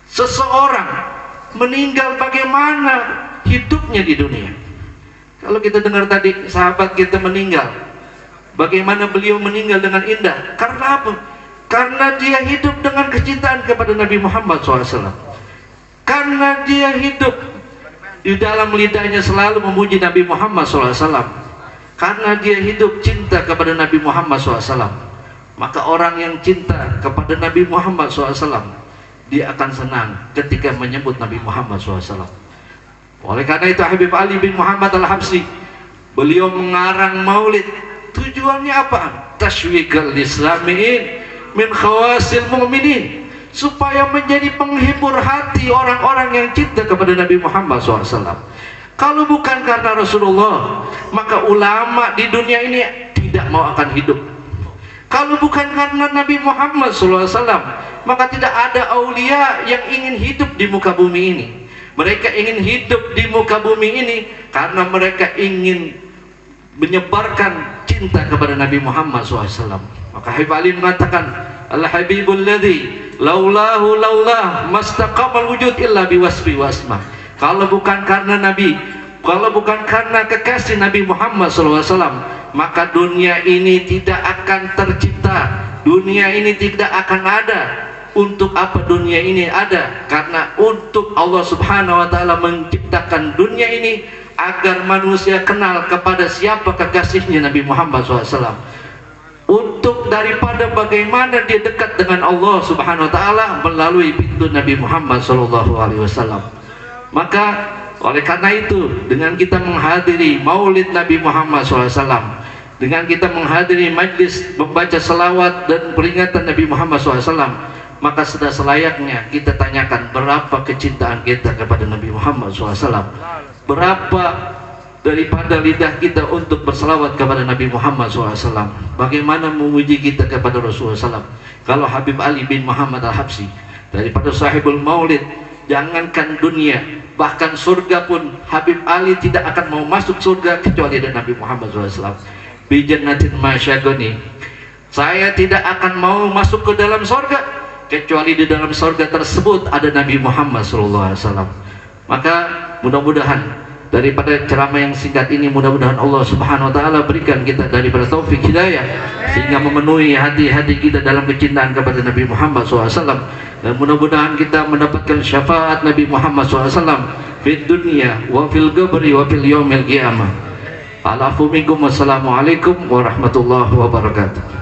seseorang meninggal bagaimana hidupnya di dunia. Kalau kita dengar tadi sahabat kita meninggal, bagaimana beliau meninggal dengan indah. Karena apa? Karena dia hidup dengan kecintaan kepada Nabi Muhammad SAW. Karena dia hidup di dalam lidahnya selalu memuji Nabi Muhammad SAW. Karena dia hidup cinta kepada Nabi Muhammad SAW. Maka orang yang cinta kepada Nabi Muhammad SAW, dia akan senang ketika menyebut Nabi Muhammad SAW. Oleh karena itu Habib Ali bin Muhammad Al-Habsyi, beliau mengarang maulid. Tujuannya apa? Tashwiqal islamiin min khawasil mu'minin, supaya menjadi penghibur hati orang-orang yang cinta kepada Nabi Muhammad SAW. Kalau bukan karena Rasulullah, maka ulama di dunia ini tidak mau akan hidup. Kalau bukan karena Nabi Muhammad SAW, maka tidak ada aulia yang ingin hidup di muka bumi ini. Mereka ingin hidup di muka bumi ini karena mereka ingin menyebarkan cinta kepada Nabi Muhammad SAW. Maka Habib Ali mengatakan, Al-Habibul ladzi laulahu laulah mastaqamal wujud illa biwasfi wasma. Kalau bukan karena Nabi, kalau bukan karena kekasih Nabi Muhammad SAW, maka dunia ini tidak akan tercipta, dunia ini tidak akan ada. Untuk apa dunia ini ada? Karena untuk Allah Subhanahu wa Ta'ala menciptakan dunia ini agar manusia kenal kepada siapa kekasihnya Nabi Muhammad SAW. Untuk daripada bagaimana dia dekat dengan Allah Subhanahu wa Ta'ala melalui pintu Nabi Muhammad SAW. Maka oleh karena itu, dengan kita menghadiri Maulid Nabi Muhammad SAW, dengan kita menghadiri majlis membaca selawat dan peringatan Nabi Muhammad SAW, maka sudah selayaknya kita tanyakan berapa kecintaan kita kepada Nabi Muhammad SAW. Berapa daripada lidah kita untuk berselawat kepada Nabi Muhammad SAW. Bagaimana memuji kita kepada Rasulullah SAW. Kalau Habib Ali bin Muhammad Al-Habsyi, daripada sahibul maulid, jangankan dunia, bahkan surga pun Habib Ali tidak akan mau masuk surga kecuali ada Nabi Muhammad SAW. Bi jannatin masyagoni, saya tidak akan mau masuk ke dalam surga kecuali di dalam surga tersebut ada Nabi Muhammad SAW. Maka mudah-mudahan daripada ceramah yang singkat ini, mudah-mudahan Allah Subhanahu wa Ta'ala berikan kita daripada taufik hidayah sehingga memenuhi hati-hati kita dalam kecintaan kepada Nabi Muhammad SAW, dan mudah-mudahan kita mendapatkan syafaat Nabi Muhammad SAW fid dunya wa fil qabri wa fil yaumil qiyamah. Alafu minkum, wassalamualaikum warahmatullahi wabarakatuh.